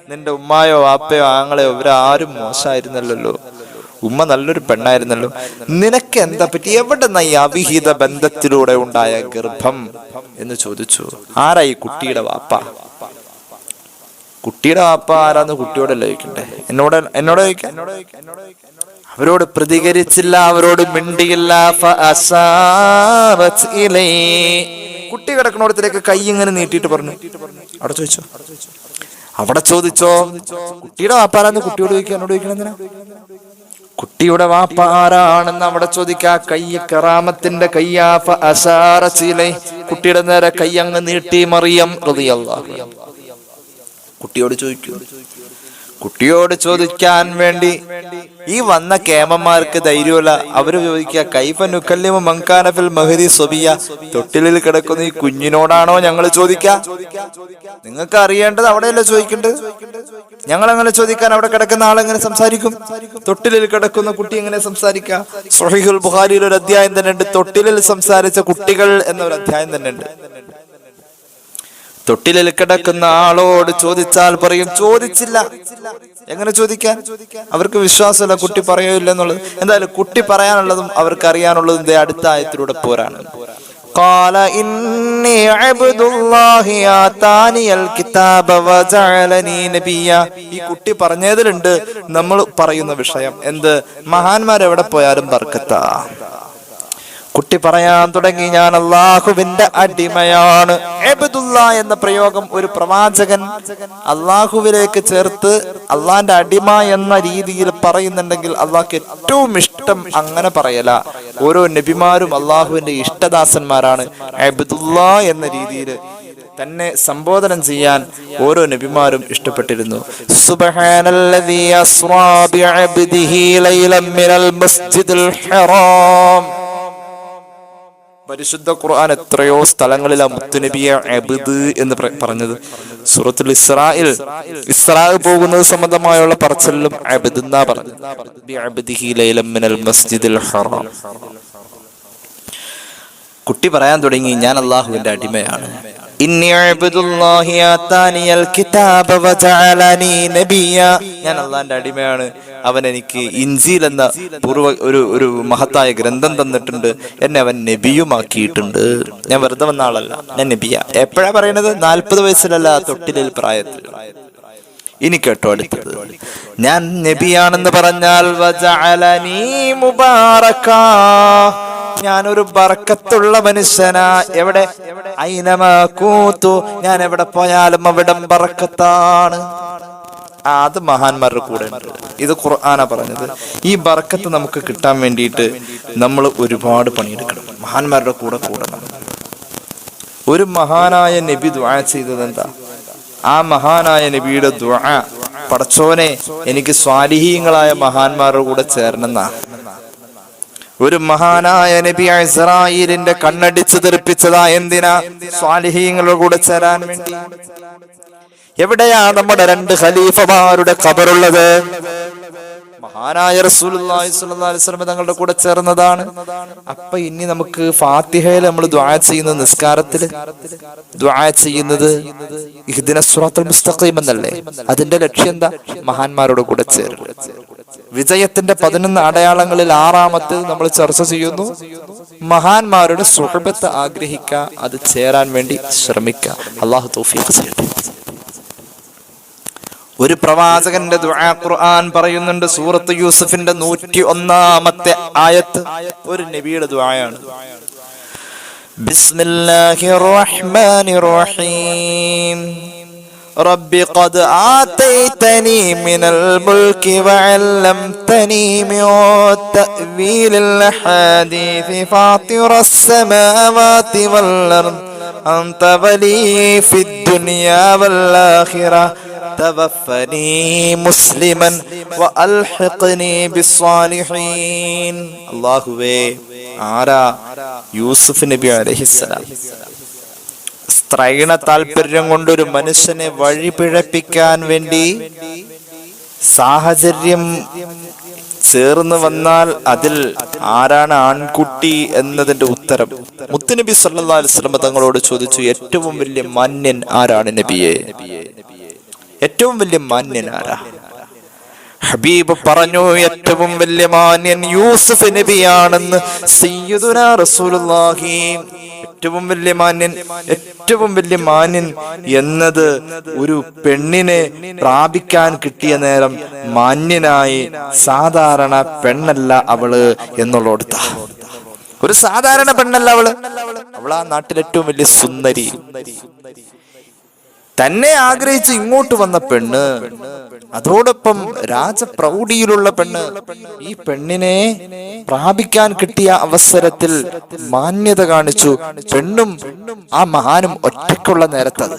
നിന്റെ ഉമ്മായോ വാപ്പയോ ആങ്ങളെയോ ഇവരാരും മോശമായിരുന്നല്ലോ. ഉമ്മ നല്ലൊരു പെണ്ണായിരുന്നല്ലോ. നിനക്ക് എന്താ പറ്റി? എവിടെന്ന ഈ അവിഹിത ബന്ധത്തിലൂടെ ഉണ്ടായ ഗർഭം എന്ന് ചോദിച്ചു. ആരാ ഈ കുട്ടിയുടെ വാപ്പ? കുട്ടിയുടെ വാപ്പ ആരാന്ന് കുട്ടിയോടല്ല ചോദിക്കണ്ടേ? എന്നോട് ചോദിക്കാൻ. അവരോട് പ്രതികരിച്ചില്ല, അവരോട് മിണ്ടിയില്ല. കുട്ടി കിടക്കണോടത്തിലേക്ക് കൈ ഇങ്ങനെ നീട്ടിയിട്ട് പറഞ്ഞു, അവിടെ ചോദിച്ചോ, അവിടെ ചോദിച്ചോ. കുട്ടിയുടെ വാപ്പ ആരാന്ന് കുട്ടിയോട് ചോദിക്കുക, എന്നോട് ചോദിക്കണം എന്തിനാ? കുട്ടിയുടെ വാപ്പ ആരാണെന്ന് അവിടെ ചോദിക്കാ. കൈ കറാമത്തിന്റെ കയ്യാ. കുട്ടിയുടെ നേരെ കൈ അങ്ങ് നീട്ടി മറിയം റളിയല്ലാഹു അൻഹ. കുട്ടിയോട് ചോദിക്കൂ. കുട്ടിയോട് ചോദിക്കാൻ വേണ്ടി ഈ വന്ന കേമന്മാർക്ക് ധൈര്യമല്ല. അവര് ചോദിക്കുക, കൈഫ നുകല്ലിമു മൻ കാന ഫിൽ മഹ്ദി സബിയ, തൊട്ടിലിൽ കിടക്കുന്ന ഈ കുഞ്ഞിനോടാണോ ഞങ്ങൾ ചോദിക്കുക? നിങ്ങൾക്ക് അറിയേണ്ടത് അവിടെയല്ല ചോദിക്കേണ്ടത്. ഞങ്ങൾ അങ്ങനെ ചോദിക്കാൻ അവിടെ കിടക്കുന്ന ആളെങ്ങനെ സംസാരിക്കും? തൊട്ടിലിൽ കിടക്കുന്ന കുട്ടി എങ്ങനെ സംസാരിക്കുക? സ്വഹീഹുൽ ബുഖാരിയിൽ ഒരു അധ്യായം തന്നെ ഉണ്ട്, തൊട്ടിലിൽ സംസാരിച്ച കുട്ടികൾ എന്നൊരു അധ്യായം തന്നെ ഉണ്ട്. തൊട്ടിലിൽ കിടക്കുന്ന ആളോട് ചോദിച്ചാൽ പറയും ചോദിച്ചില്ല. എങ്ങനെ ചോദിക്കാൻ? അവർക്ക് വിശ്വാസമല്ല കുട്ടി പറയൂല്ല എന്നുള്ളത്. എന്തായാലും കുട്ടി പറയാനുള്ളതും അവർക്ക് അറിയാനുള്ളതും അടുത്ത ആയത്തിലൂടെ പോരാണ്. ഖാല ഇന്നി അബ്ദുല്ലാഹി ആതാനിയൽ കിതാബ വജഅലനി നബിയ. ഈ കുട്ടി പറഞ്ഞതിലുണ്ട് നമ്മൾ പറയുന്ന വിഷയം. എന്ത്? മഹാന്മാർ എവിടെ പോയാലും ബർക്കത്താ. കുട്ടി പറയാൻ തുടങ്ങി, ഞാൻ അള്ളാഹുവിന്റെ അടിമയാണ്. അബ്ദുല്ല എന്ന പ്രയോഗം ഒരു പ്രവാചകൻ അള്ളാഹുവിലേക്ക് ചേർത്ത് അള്ളാന്റെ അടിമ എന്ന രീതിയിൽ പറയുന്നുണ്ടെങ്കിൽ അള്ളാഹ്ക്ക് ഏറ്റവും ഇഷ്ടം അങ്ങനെ പറയല. ഓരോ നബിമാരും അള്ളാഹുവിന്റെ ഇഷ്ടദാസന്മാരാണ്. അബ്ദുല്ല എന്ന രീതിയിൽ തന്നെ സംബോധനം ചെയ്യാൻ ഓരോ നബിമാരും ഇഷ്ടപ്പെട്ടിരുന്നു. സുബ്ഹാനല്ലദീ അസ്റാ ബിഅബ്ദിഹി ലൈലൻ മിനൽ മസ്ജിദിൽ ഹറാം. പരിശുദ്ധ ഖുർആൻ എത്രയോ സ്ഥലങ്ങളിൽ മുത്തുനബിയെ അബ്ദ് എന്ന് പറഞ്ഞത്. സൂറത്തുൽ ഇസ്രാ പോകുന്നത് സംബന്ധമായുള്ള പറച്ചിലും അബ്ദ് എന്നാ പറഞ്ഞത്. ബിഅബ്ദിഹി ലൈലൻ മിനൽ മസ്ജിദിൽ ഹറാം. കുട്ടി പറയാൻ തുടങ്ങി, ഞാൻ അള്ളാഹുവിന്റെ അടിമയാണ്. ഇന്നി അബ്ദുല്ലാഹി ആതാനിയൽ കിതാബ വജഅലനി നബിയ. ഞാൻ അള്ളാഹുവിന്റെ അടിമയാണ്. അവൻ എനിക്ക് ഇൻജീൽ എന്ന ഒരു മഹത്തായ ഗ്രന്ഥം തന്നിട്ടുണ്ട്. എന്നെ അവൻ നബിയുമാക്കിയിട്ടുണ്ട്. ഞാൻ വെറുതെ വന്ന ആളല്ല, ഞാൻ നബിയ. എപ്പോഴാ പറയണത്? 40 വയസ്സിലല്ല, തൊട്ടിലിൽ പ്രായത്തിൽ. ഇനി കേട്ടോ അടുത്തത്. ഞാൻ നബിയാണെന്ന് പറഞ്ഞാൽ വജഅലനി മുബാറകാ, ഞാനൊരു ബർക്കത്തുള്ള മനുഷ്യനാ. എവിടെ? ഐനമാ കൂതു, ഞാൻ എവിടെ പോയാലും അവിടെ ബർക്കത്താണ്. അത് മഹാന്മാരുടെ കൂടെ ഉണ്ട്. ഇത് ഖുർആനാ പറഞ്ഞത്. ഈ ബർക്കത്ത് നമുക്ക് കിട്ടാൻ വേണ്ടിയിട്ട് നമ്മൾ ഒരുപാട് പണിയെടുക്കണം. മഹാന്മാരുടെ കൂടെ കൂടണം. ഒരു മഹാനായ നബി ദുആ ചെയ്തത് എന്താ? ആ മഹാനായ നബിയുടെ ദുആ, പടച്ചോനെ എനിക്ക് സ്വാലിഹീങ്ങളായ മഹാന്മാരുടെ കൂടെ ചേരണമെന്നാ. ഒരു മഹാനായ നബി ഇസ്രായേലിന്റെ കണ്ണടിച്ച് തെറിപ്പിച്ചതാ. എന്തിനാ? സ്വാലിഹീങ്ങളുടെ കൂടെ ചേരാൻ വേണ്ടി. എവിടെയാ നമ്മുടെ 2 ഖലീഫമാരുടെ ഖബറുള്ളത്? മഹാനായ റസൂലുള്ളാഹി സ്വല്ലല്ലാഹു അലൈഹി വസല്ലം തങ്ങളുടെ കൂടെ ചേർന്നതാണ്. അപ്പൊ ഇനി നമുക്ക് ഫാത്തിഹയിൽ നമ്മൾ ദുആ ചെയ്യുന്ന, നിസ്കാരത്തിൽ ദുആ ചെയ്യുന്നത് ഇഹ്ദിനസ് സിറാത്തൽ മുസ്തഖീം എന്നല്ലേ? അതിന്റെ ലക്ഷ്യം എന്താ? മഹാന്മാരുടെ കൂടെ ചേരുക. വിജയത്തിന്റെ 11 അടയാളങ്ങളിൽ 6ാമത്തേത് നമ്മൾ ചർച്ച ചെയ്യുന്നു. മഹാന്മാരുടെ സുഹബത്ത് ആഗ്രഹിക്കുക, അത് ചേരാൻ വേണ്ടി ശ്രമിക്കുക. അല്ലാഹു തൗഫീഖ് ചെയ്യട്ടെ. ഒരു പ്രവാചകന്റെ ദുആ ഖുർആൻ പറയുന്നുണ്ട്. സൂറത്ത് യൂസുഫിന്റെ 101ാമത്തെ ആയത്ത് ഒരു നബിയുടെ ദുആയാണ്. ബിസ്മില്ലാഹിർ റഹ്മാനിർ റഹീം. റബ്ബി ഖദ് ആതൈതനി മിനൽ മുൽകി വഅല്ലംതനി മിൻ തഅ്വീലിൽ ഹദീസ് ഫാത്തിറസ് സമാവാതി വൽ അർദ് അൻത വലി ഫിദ് ദുനിയാ വൽ ആഖിറ തവഫനി മുസ്ലിമൻ വഅൽഹിഖ്നി ബിസ്സാലിഹീൻ. അല്ലാഹുവേ, ആരാ? യൂസുഫ് നബി അലൈഹിസ്സലാം. സ്ത്രൈണ താല്പര്യം കൊണ്ടൊരു മനുഷ്യനെ വഴിപിഴപ്പിക്കാൻ വേണ്ടി സാഹചര്യം ചേർന്ന് വന്നാൽ അതിൽ ആരാണ് ആൺകുട്ടി എന്നതിന്റെ ഉത്തരം മുത്തുനബി സല്ലല്ലാഹു അലൈഹി വസല്ലം തങ്ങളോട് ചോദിച്ചു. ഏറ്റവും വലിയ മാന്യൻ ആരാണ് നബിയെ? ഏറ്റവും വലിയ മാന്യൻ ആരാ? ഹബീബ് പറഞ്ഞു ഏറ്റവും വലിയ മാന്യൻ യൂസുഫ് നബിയാണെന്ന് സയ്യിദുനാ റസൂലുള്ളാഹി. ഏറ്റവും വലിയ മാന്യൻ എന്നത് ഒരു പെണ്ണിനെ പ്രാപിക്കാൻ കിട്ടിയ നേരം മാന്യനായി സാധാരണ പെണ്ണല്ല അവള് എന്നുള്ളോടുത്ത ഒരു സാധാരണ പെണ്ണല്ല അവള് ആ നാട്ടിലെ ഏറ്റവും വലിയ സുന്ദരി. തന്നെ ആഗ്രഹിച്ച് ഇങ്ങോട്ട് വന്ന പെണ്ണ്, അതോടൊപ്പം രാജപ്രൗഢിയിലുള്ള പെണ്ണ്. ഈ പെണ്ണിനെ പ്രാപിക്കാൻ കിട്ടിയ അവസരത്തിൽ മാന്യത കാണിച്ചു. പെണ്ണും ആ മഹാനും ഒറ്റയ്ക്കുള്ള നേരത്തത്.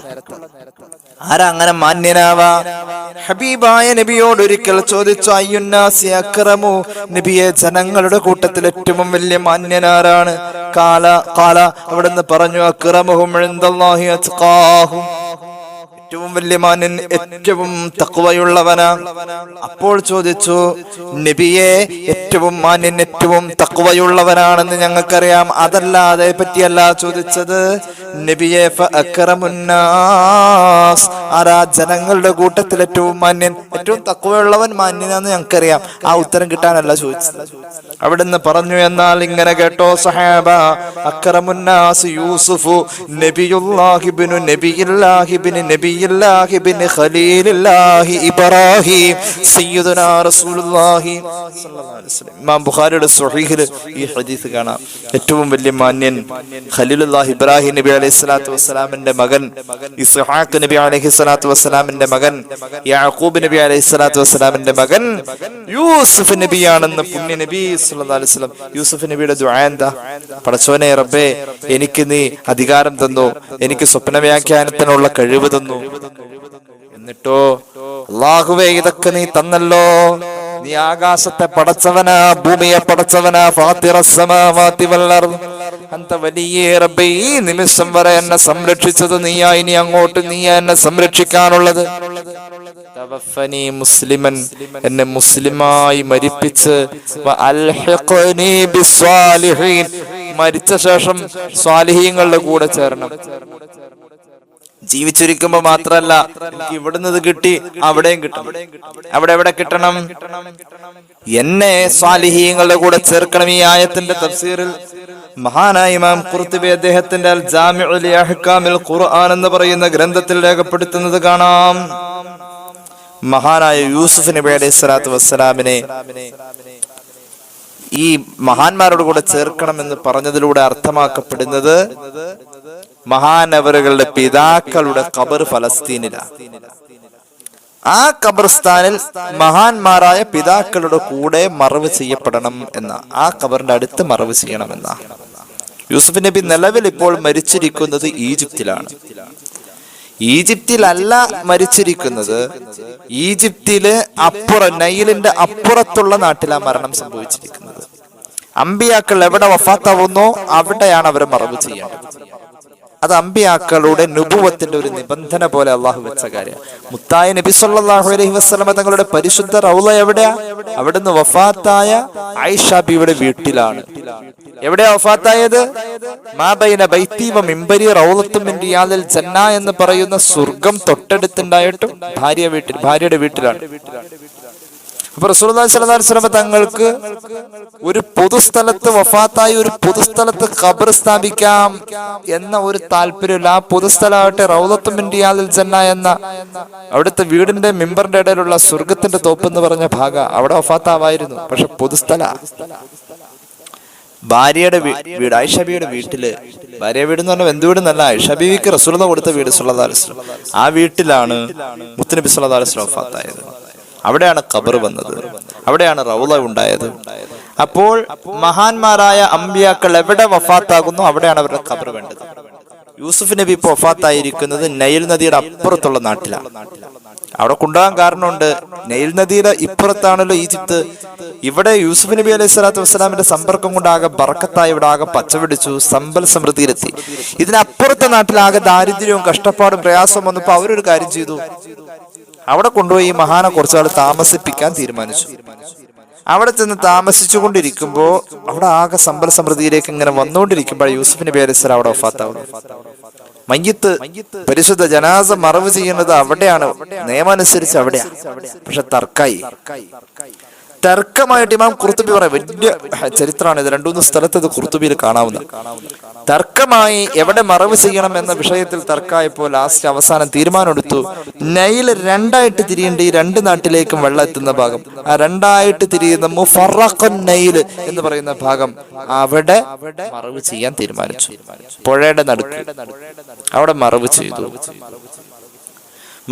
ആരാ അങ്ങനെ മാന്യനാവാ? ഹബീബായ നബിയോട് ഒരിക്കൽ ചോദിച്ചു, അയ്യുന്നാസി അക്രമു, നബിയെ ജനങ്ങളുടെ കൂട്ടത്തിൽ ഏറ്റവും വലിയ മാന്യനാരാണ്? കാല അവിടുന്ന് പറഞ്ഞു, അക്രമുഹും ഇൻദല്ലാഹി അത്ഖാഹും, ഏറ്റവും വലിയ മാന്യൻ ഏറ്റവും തഖ്വയുള്ളവനാ. അപ്പോൾ ചോദിച്ചു, നബിയെ ഏറ്റവും മാന്യൻ ഏറ്റവും തഖ്വയുള്ളവനാണെന്ന് ഞങ്ങൾക്കറിയാം, അതല്ലാതെ പറ്റിയല്ല ചോദിച്ചത്. നബിയെ ഫഅക്രമുന്നാസ്, ആരാ ജനങ്ങളുടെ കൂട്ടത്തിൽ ഏറ്റവും മാന്യൻ ഏറ്റവും തഖ്വയുള്ളവൻ മാന്യനാന്ന് ഞങ്ങൾക്കറിയാം, ആ ഉത്തരം കിട്ടാനല്ല ചോദിച്ചത്. അവിടുന്ന് പറഞ്ഞു, എന്നാൽ ഇങ്ങനെ കേട്ടോ സഹാബ, അക്രമുന്നാസ് യൂസുഫു നബിയുല്ലാഹി ഇബ്നു നബിയില്ലാഹി ഇബ്നു നബിയില്ലാഹി ഇബ്നു ഖലീലില്ലാഹി ഇബ്രാഹിം സയ്യിദുനാ റസൂലുള്ളാഹി സ്വല്ലല്ലാഹു അലൈഹി വസല്ലം. ഇമാം ബുഖാരിയുടെ സ്വഹീഹിൽ ഈ ഹദീസ് കാണാം. ഏറ്റവും വലിയ മാന്യൻ ഖലീലുല്ലാഹി ഇബ്രാഹിം നബി അലൈഹിസ്സലാത്തു വസ്സലാമിന്റെ മകൻ, ഇസ്ഹാഖ് നബി അലൈഹിസ്സലാത്തു വസ്സലാമിന്റെ മകൻ, യാഖൂബ് നബി അലൈഹിസ്സലാത്തു വസ്സലാമിന്റെ മകൻ യൂസുഫ് നബിയാണെന്ന് പുണ്യ നബി സല്ലല്ലാഹു അലൈഹി വസല്ലം. യൂസുഫ് നബിയുടെ ദുആ എന്താ? പടച്ചോനെ റബ്ബേ, എനിക്ക് നീ അധികാരം തന്നു, എനിക്ക് സ്വപ്ന വ്യാഖ്യാനത്തിനുള്ള കഴിവ് തന്നു. എന്നിട്ടോ അല്ലാഹുവേ, ഇതൊക്കെ നീ തന്നല്ലോ, നീ ആകാശത്തെ പടച്ചവനാ, ഭൂമിയെ പടച്ചവനാ, ഫാത്തിറസ് സമാവാതി വൽ അർദ് അന്ത വലിയ റബ്ബേ, ഈ നിമിഷം വരെ എന്നെ സംരക്ഷിച്ചത് നീയാ, ഇനി അങ്ങോട്ട് നീയാ എന്നെ സംരക്ഷിക്കാനുള്ളത്. തവഫനി മുസ്ലിമൻ, എന്നെ മുസ്ലിമായി മരിപ്പിച്ച്, വഅൽഹിഖ്നി ബിസ്സാലിഹീൻ, മരിച്ച ശേഷം സ്വാലിഹീങ്ങളുടെ കൂടെ ചേരണം. ജീവിച്ചിരിക്കുമ്പോ മാത്രല്ല, എനിക്ക് ഇവിടുന്ന് കിട്ടി അവിടെയും കിട്ടണം. എവിടെ കിട്ടണം? എന്നെ സ്വാലിഹീങ്ങളുടെ കൂടെ ചേർക്കണം. ഈ ആയത്തിന്റെ തഫ്സീറിൽ മഹാനായ ഇമാം ഖുർത്തുബി അദ്ദേഹത്തിന്റെ അൽ ജാമിഉ ലി അഹ്കാമിൽ ഖുർആൻ എന്ന് പറയുന്ന ഗ്രന്ഥത്തിൽ രേഖപ്പെടുത്തുന്നത് കാണാം. മഹാനായ യൂസുഫ് നബി അലൈഹി സ്വലാത്തു വസ്സലാമിനെ ഈ മഹാന്മാരോട് കൂടെ ചേർക്കണം എന്ന് പറഞ്ഞതിലൂടെ അർത്ഥമാക്കപ്പെടുന്നത് മഹാനവറുകളുടെ പിതാക്കളുടെ ഖബർ ഫലസ്തീനിലാണ്. ആ ഖബർസ്ഥാനിൽ മഹാന്മാരായ പിതാക്കളുടെ കൂടെ മറവ് ചെയ്യപ്പെടണം എന്ന, ആ ഖബറിന്റെ അടുത്ത് മറവ് ചെയ്യണമെന്ന. യൂസുഫ് നബി നിലവിൽ ഇപ്പോൾ മരിച്ചിരിക്കുന്നത് ഈജിപ്തിലാണ്. ഈജിപ്തിലല്ല മരിച്ചിരിക്കുന്നത്, ഈജിപ്തില് നൈലിന്റെ അപ്പുറത്തുള്ള നാട്ടിലാണ് മരണം സംഭവിച്ചിരിക്കുന്നത്. അമ്പിയാക്കൾ എവിടെ വഫാത്താവുന്നോ അവിടെയാണ് അവരെ മറവ് ചെയ്യേണ്ടത്. അത് അമ്പിയാക്കളുടെ നുബുവത്തിന്റെ ഒരു നിബന്ധന പോലെ അള്ളാഹു വെച്ച കാര്യം. മുത്തായ നബി സല്ലല്ലാഹു അലൈഹി വസല്ലമ തങ്ങളുടെ പരിശുദ്ധ റൗള എവിടെയാ? അവിടുന്ന് വഫാത്തായ ആയിഷ ബിയുടെ വീട്ടിലാണ്. എവിടെയാ വഫാത്തായത്? മാ ബൈന ബൈത്തി വ മിംബരി റൗളത്തും മിൻ റിയാദിൽ ജന്ന എന്ന് പറയുന്ന സ്വർഗം തൊട്ടടുത്തുണ്ടായിട്ടും ഭാര്യയുടെ വീട്ടിലാണ്. അപ്പൊ റസൂലുള്ളാഹി സ്വല്ലല്ലാഹു അലൈഹി വസല്ലം തങ്ങൾക്ക് ഒരു പൊതുസ്ഥലത്ത് വഫാത്തായി ഒരു പൊതുസ്ഥലത്ത് ഖബർ സ്ഥാപിക്കാം എന്ന ഒരു താല്പര്യമില്ല. ആ പൊതുസ്ഥലമാവട്ടെ റൗളത്തും മിൻ റിയാദിൽ ജന്ന എന്ന അവിടുത്തെ വീടിന്റെ മിമ്പറിന്റെ ഇടയിലുള്ള സ്വർഗത്തിന്റെ തോപ്പ് എന്ന് പറഞ്ഞ ഭാഗം, അവിടെ വഫാത്താവായിരുന്നു. പക്ഷെ പൊതുസ്ഥല. ഭാര്യയുടെ വീട് ആയിഷബിയുടെ വീട്ടില്, ഭാര്യ വീട് എന്ന് പറഞ്ഞാൽ എന്ത് വീടെന്നല്ല, ആയിഷബിക്ക് റസൂലുള്ളാഹി കൊടുത്ത വീട് സല്ലല്ലാഹു അലൈഹി വസല്ലം. ആ വീട്ടിലാണ് മുത്തുനബി സല്ലല്ലാഹു അലൈഹി വസല്ലം വഫാത്തായത്. അവിടെയാണ് ഖബർ വന്നത്, അവിടെയാണ് റൗള ഉണ്ടായത്. അപ്പോൾ മഹാന്മാരായ അമ്പിയാക്കൾ എവിടെ വഫാത്താകുന്നു അവിടെയാണ് അവരുടെ ഖബർ വേണ്ടത്. യൂസുഫ് നബി ഇപ്പോൾ വഫാത്തായിരിക്കുന്നത് നൈൽ നദിയുടെ അപ്പുറത്തുള്ള നാട്ടിലാണ്. അവിടെ കൊണ്ടുപോകാൻ കാരണമുണ്ട്. നൈൽ നദിയുടെ ഇപ്പുറത്താണല്ലോ ഈജിപ്ത്. ഇവിടെ യൂസുഫ് നബി അലൈഹി സ്വലാത്തു വസ്സലാമിന്റെ സമ്പർക്കം കൊണ്ട് ആകെ ബറക്കത്തായി, ഇവിടെ ആകെ പച്ചപിടിച്ചു, സമ്പൽ സമൃദ്ധിയിലെത്തി. ഇതിനപ്പുറത്തെ നാട്ടിലാകെ ദാരിദ്ര്യവും കഷ്ടപ്പാടും പ്രയാസവും വന്നപ്പോൾ അവരൊരു കാര്യം ചെയ്തു, അവിടെ കൊണ്ടുപോയി ഈ മഹാനെ കുറച്ചാൾ താമസിപ്പിക്കാൻ തീരുമാനിച്ചു. അവിടെ ചെന്ന് താമസിച്ചു കൊണ്ടിരിക്കുമ്പോ അവിടെ ആകെ സമ്പൽ സമൃദ്ധിയിലേക്ക് ഇങ്ങനെ വന്നുകൊണ്ടിരിക്കുമ്പോൾ യൂസുഫ് നബി അലൈഹി സ്വലാം അവിടെ വഫാത്താവുന്നു. മയ്യിത്ത് പരിശുദ്ധ ജനാസ മറവ് ചെയ്യുന്നത് അവിടെയാണ്, നിയമമനുസരിച്ച് അവിടെയാണ്. പക്ഷെ തർക്കമായിട്ട് ഇമാം ഖുർത്തുബി പറയാം, വലിയ ചരിത്രമാണ് ഇത്. 2-3 സ്ഥലത്ത് ഇത് ഖുർത്തുബിയിൽ കാണാവുന്ന. തർക്കമായി എവിടെ മറവ് ചെയ്യണം എന്ന വിഷയത്തിൽ തർക്കമായപ്പോൾ ലാസ്റ്റ് അവസാനം തീരുമാനമെടുത്തു, നൈല് 2ആയിട്ട് തിരിയേണ്ട, ഈ 2 നാട്ടിലേക്കും വെള്ളം എത്തുന്ന ഭാഗം, ആ 2ആയിട്ട് തിരിയുന്ന മുഫറഖുൻ നൈല് എന്ന് പറയുന്ന ഭാഗം, അവിടെ മറവ് ചെയ്യാൻ തീരുമാനിച്ചു. പുഴയുടെ നടുക്ക് അവിടെ മറവ് ചെയ്തു.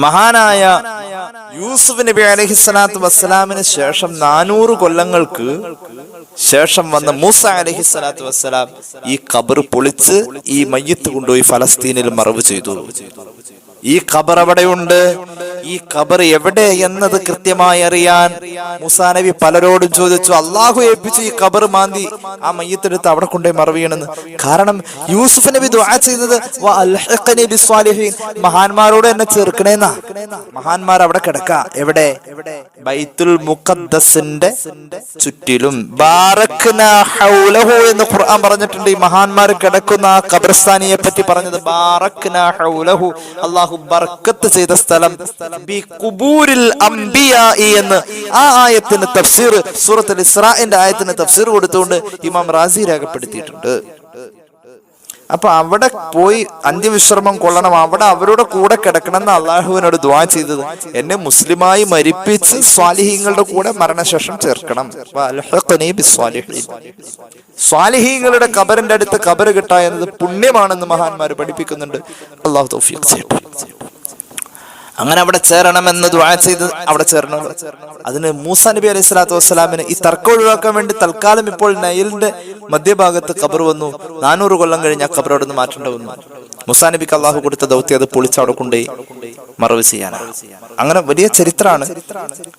മഹാനായ യൂസുഫ് നബി അലൈഹിസ്സലാത്തു വസ്സലാമിന് ശേഷം 400 കൊല്ലങ്ങൾക്ക് ശേഷം വന്ന മൂസ അലൈഹിസ്സലാത്തു വസ്സലാം ഈ ഖബർ പൊളിച്ച് ഈ മയ്യിത്ത് കൊണ്ടുപോയി ഫലസ്തീനിൽ മറവ് ചെയ്തു. ഈ ഖബർ അവിടെയുണ്ട്. ഈ ഖബർ എവിടെ എന്നത് കൃത്യമായി അറിയാൻ മൂസാ നബി പലരോടും ചോദിച്ചു. അള്ളാഹു ഏൽപ്പിച്ചു ഈ ഖബർ മാന്തി ആ മയ്യിത്തെടുത്ത് അവിടെ കൊണ്ടുപോയി മറവ് ചെയ്യണമെന്ന്. കാരണം യൂസുഫ് നബി ദുആ ചെയ്തത് വഅൽഹിഖ്നി ബിസ്സാലിഹീൻ, മഹാന്മാരോട് എന്നെ ചേർക്കണേന്നാ. മഹാന്മാർ അവിടെ കിടക്ക. എവിടെ? ബൈത്തുൽ മുഖദ്ദസിന്റെ ചുറ്റിലും. ബാറക്നാ ഹൗലഹു എന്ന് ഖുർആൻ പറഞ്ഞിട്ടുണ്ട്. ഈ മഹാന്മാർ കിടക്കുന്ന ആ ഖബർസ്ഥാനിയെ പറ്റി പറഞ്ഞത് ബാറക്നാ ഹൗലഹു, അല്ലാഹു ബർക്കത്ത് ചെയ്ത സ്ഥലം. ബിഖുബൂരിൽ അംബിയാഇ എന്ന് ആ ആയത്തിന് തഫ്സീർ, സൂറത്തുൽ ഇസ്രാഇന്റെ ആയത്തിന് തഫ്സീർ കൊടുത്തുകൊണ്ട് ഇമാം റാസി രേഖപ്പെടുത്തിയിട്ടുണ്ട്. അപ്പൊ അവിടെ പോയി അന്ത്യവിശ്രമം കൊള്ളണം, അവിടെ അവരുടെ കൂടെ കിടക്കണം എന്ന് അള്ളാഹുവിനോട് ദുആ ചെയ്തത്. എന്നെ മുസ്ലിമായി മരിപ്പിച്ച് സ്വാലിഹീങ്ങളുടെ കൂടെ മരണശേഷം ചേർക്കണം. സ്വാലിഹീങ്ങളുടെ ഖബറിന്റെ അടുത്ത് ഖബർ കിട്ടുക എന്നത് പുണ്യമാണെന്ന് മഹാന്മാർ പഠിപ്പിക്കുന്നുണ്ട്. അള്ളാഹു തൗഫീഖ് ചെയ്യട്ടെ. അങ്ങനെ അവിടെ ചേരണമെന്ന് ദുആ ചെയ്ത് അവിടെ ചേരണം. അതിന് മൂസാ നബി അലൈഹി സ്വലാത്തു വസ്സലാമിന് ഈ തർക്കം ഒഴിവാക്കാൻ വേണ്ടി തൽക്കാലം ഇപ്പോൾ നൈലിന്റെ മധ്യഭാഗത്ത് ഖബർ വന്നു. 400 കൊല്ലം കഴിഞ്ഞ് ആ ഖബർ അവിടെ നിന്ന് മാറ്റേണ്ടി വന്നു. മൂസാ നബിക്ക് അള്ളാഹു കൊടുത്ത ദൗത്യം അത് പൊളിച്ച് അവിടെ കൊണ്ടുപോയി മറവ് ചെയ്യാനാണ്. അങ്ങനെ വലിയ ചരിത്രമാണ്.